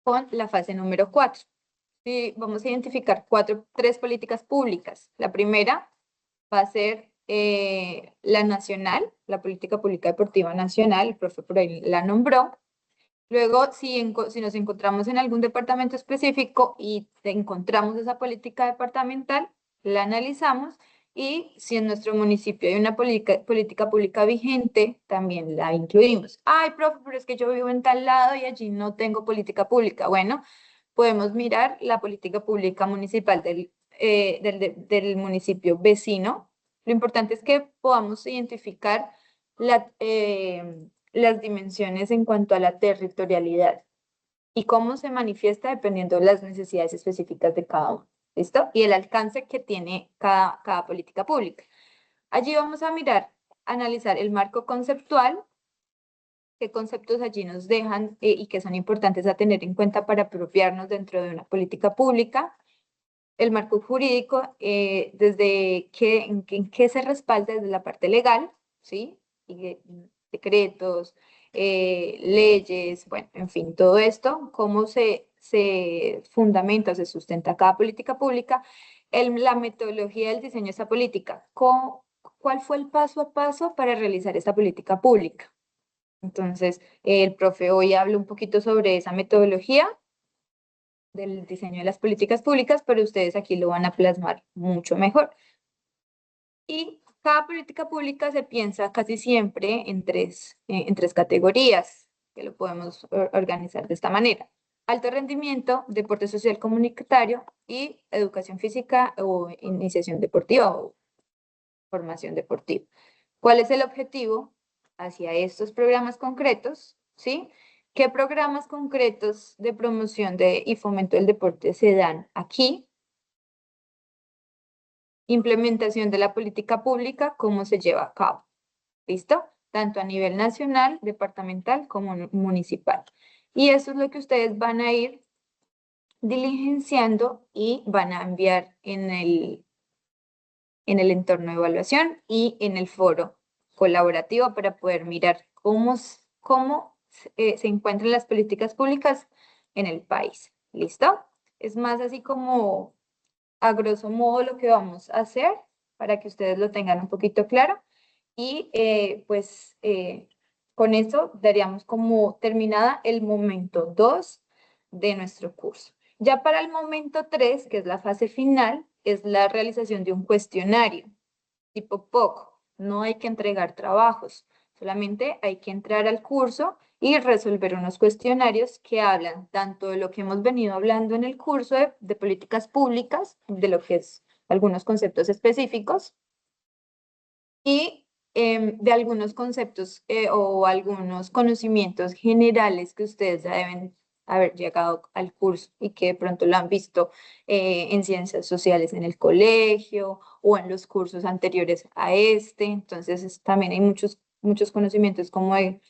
[SPEAKER 1] con la fase número 4. Sí, vamos a identificar tres políticas públicas. La primera va a ser la nacional, la política pública deportiva nacional, el profe por ahí la nombró. Luego, si nos encontramos en algún departamento específico y encontramos esa política departamental, la analizamos y si en nuestro municipio hay una política pública vigente, también la incluimos. Ay, profe, pero es que yo vivo en tal lado y allí no tengo política pública. Bueno, podemos mirar la política pública municipal del municipio vecino. Lo importante es que podamos identificar las dimensiones en cuanto a la territorialidad y cómo se manifiesta dependiendo de las necesidades específicas de cada uno. ¿Listo? Y el alcance que tiene cada política pública. Allí vamos a analizar el marco conceptual, qué conceptos allí nos dejan y que son importantes a tener en cuenta para apropiarnos dentro de una política pública. el marco jurídico, desde en qué se respalda desde la parte legal, ¿sí? Y decretos, leyes, bueno, en fin, todo esto, cómo se fundamenta, se sustenta cada política pública, la metodología del diseño de esa política, cuál fue el paso a paso para realizar esta política pública. Entonces, el profe hoy habla un poquito sobre esa metodología del diseño de las políticas públicas, pero ustedes aquí lo van a plasmar mucho mejor. Y cada política pública se piensa casi siempre en tres categorías, que lo podemos organizar de esta manera: alto rendimiento, deporte social comunitario y educación física o iniciación deportiva o formación deportiva. ¿Cuál es el objetivo hacia estos programas concretos? ¿Sí? ¿Qué programas concretos de promoción y fomento del deporte se dan aquí? Implementación de la política pública, cómo se lleva a cabo. ¿Listo? Tanto a nivel nacional, departamental como municipal. Y eso es lo que ustedes van a ir diligenciando y van a enviar en el entorno de evaluación y en el foro colaborativo para poder mirar cómo se encuentran las políticas públicas en el país. ¿Listo? Es más así como a grosso modo lo que vamos a hacer para que ustedes lo tengan un poquito claro. Y con eso daríamos como terminada el momento 2 de nuestro curso. Ya para el momento 3, que es la fase final, es la realización de un cuestionario tipo POC. No hay que entregar trabajos, solamente hay que entrar al curso y resolver unos cuestionarios que hablan tanto de lo que hemos venido hablando en el curso de políticas públicas, de lo que es algunos conceptos específicos, y de algunos conceptos o algunos conocimientos generales que ustedes ya deben haber llegado al curso y que de pronto lo han visto en ciencias sociales en el colegio o en los cursos anteriores a este. Entonces también hay muchos conocimientos como de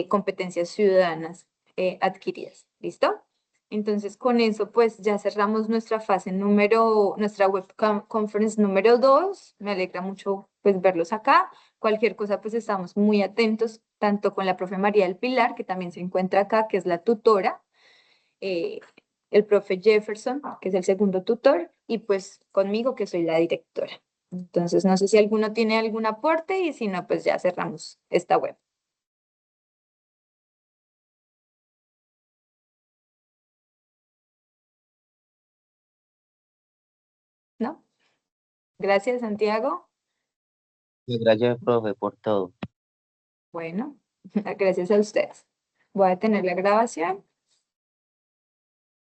[SPEAKER 1] competencias ciudadanas adquiridas. ¿Listo? Entonces, con eso, pues ya cerramos nuestra nuestra web conference número 2. Me alegra mucho, pues, verlos acá. Cualquier cosa, pues, estamos muy atentos, tanto con la profe María del Pilar, que también se encuentra acá, que es la tutora, eh, el profe Jefferson, que es el segundo tutor, y pues conmigo, que soy la directora. Entonces, no sé si alguno tiene algún aporte y si no, pues ya cerramos esta web. ¿No? Gracias, Santiago.
[SPEAKER 7] Gracias, profe, por todo.
[SPEAKER 1] Bueno, gracias a ustedes. Voy a detener la grabación.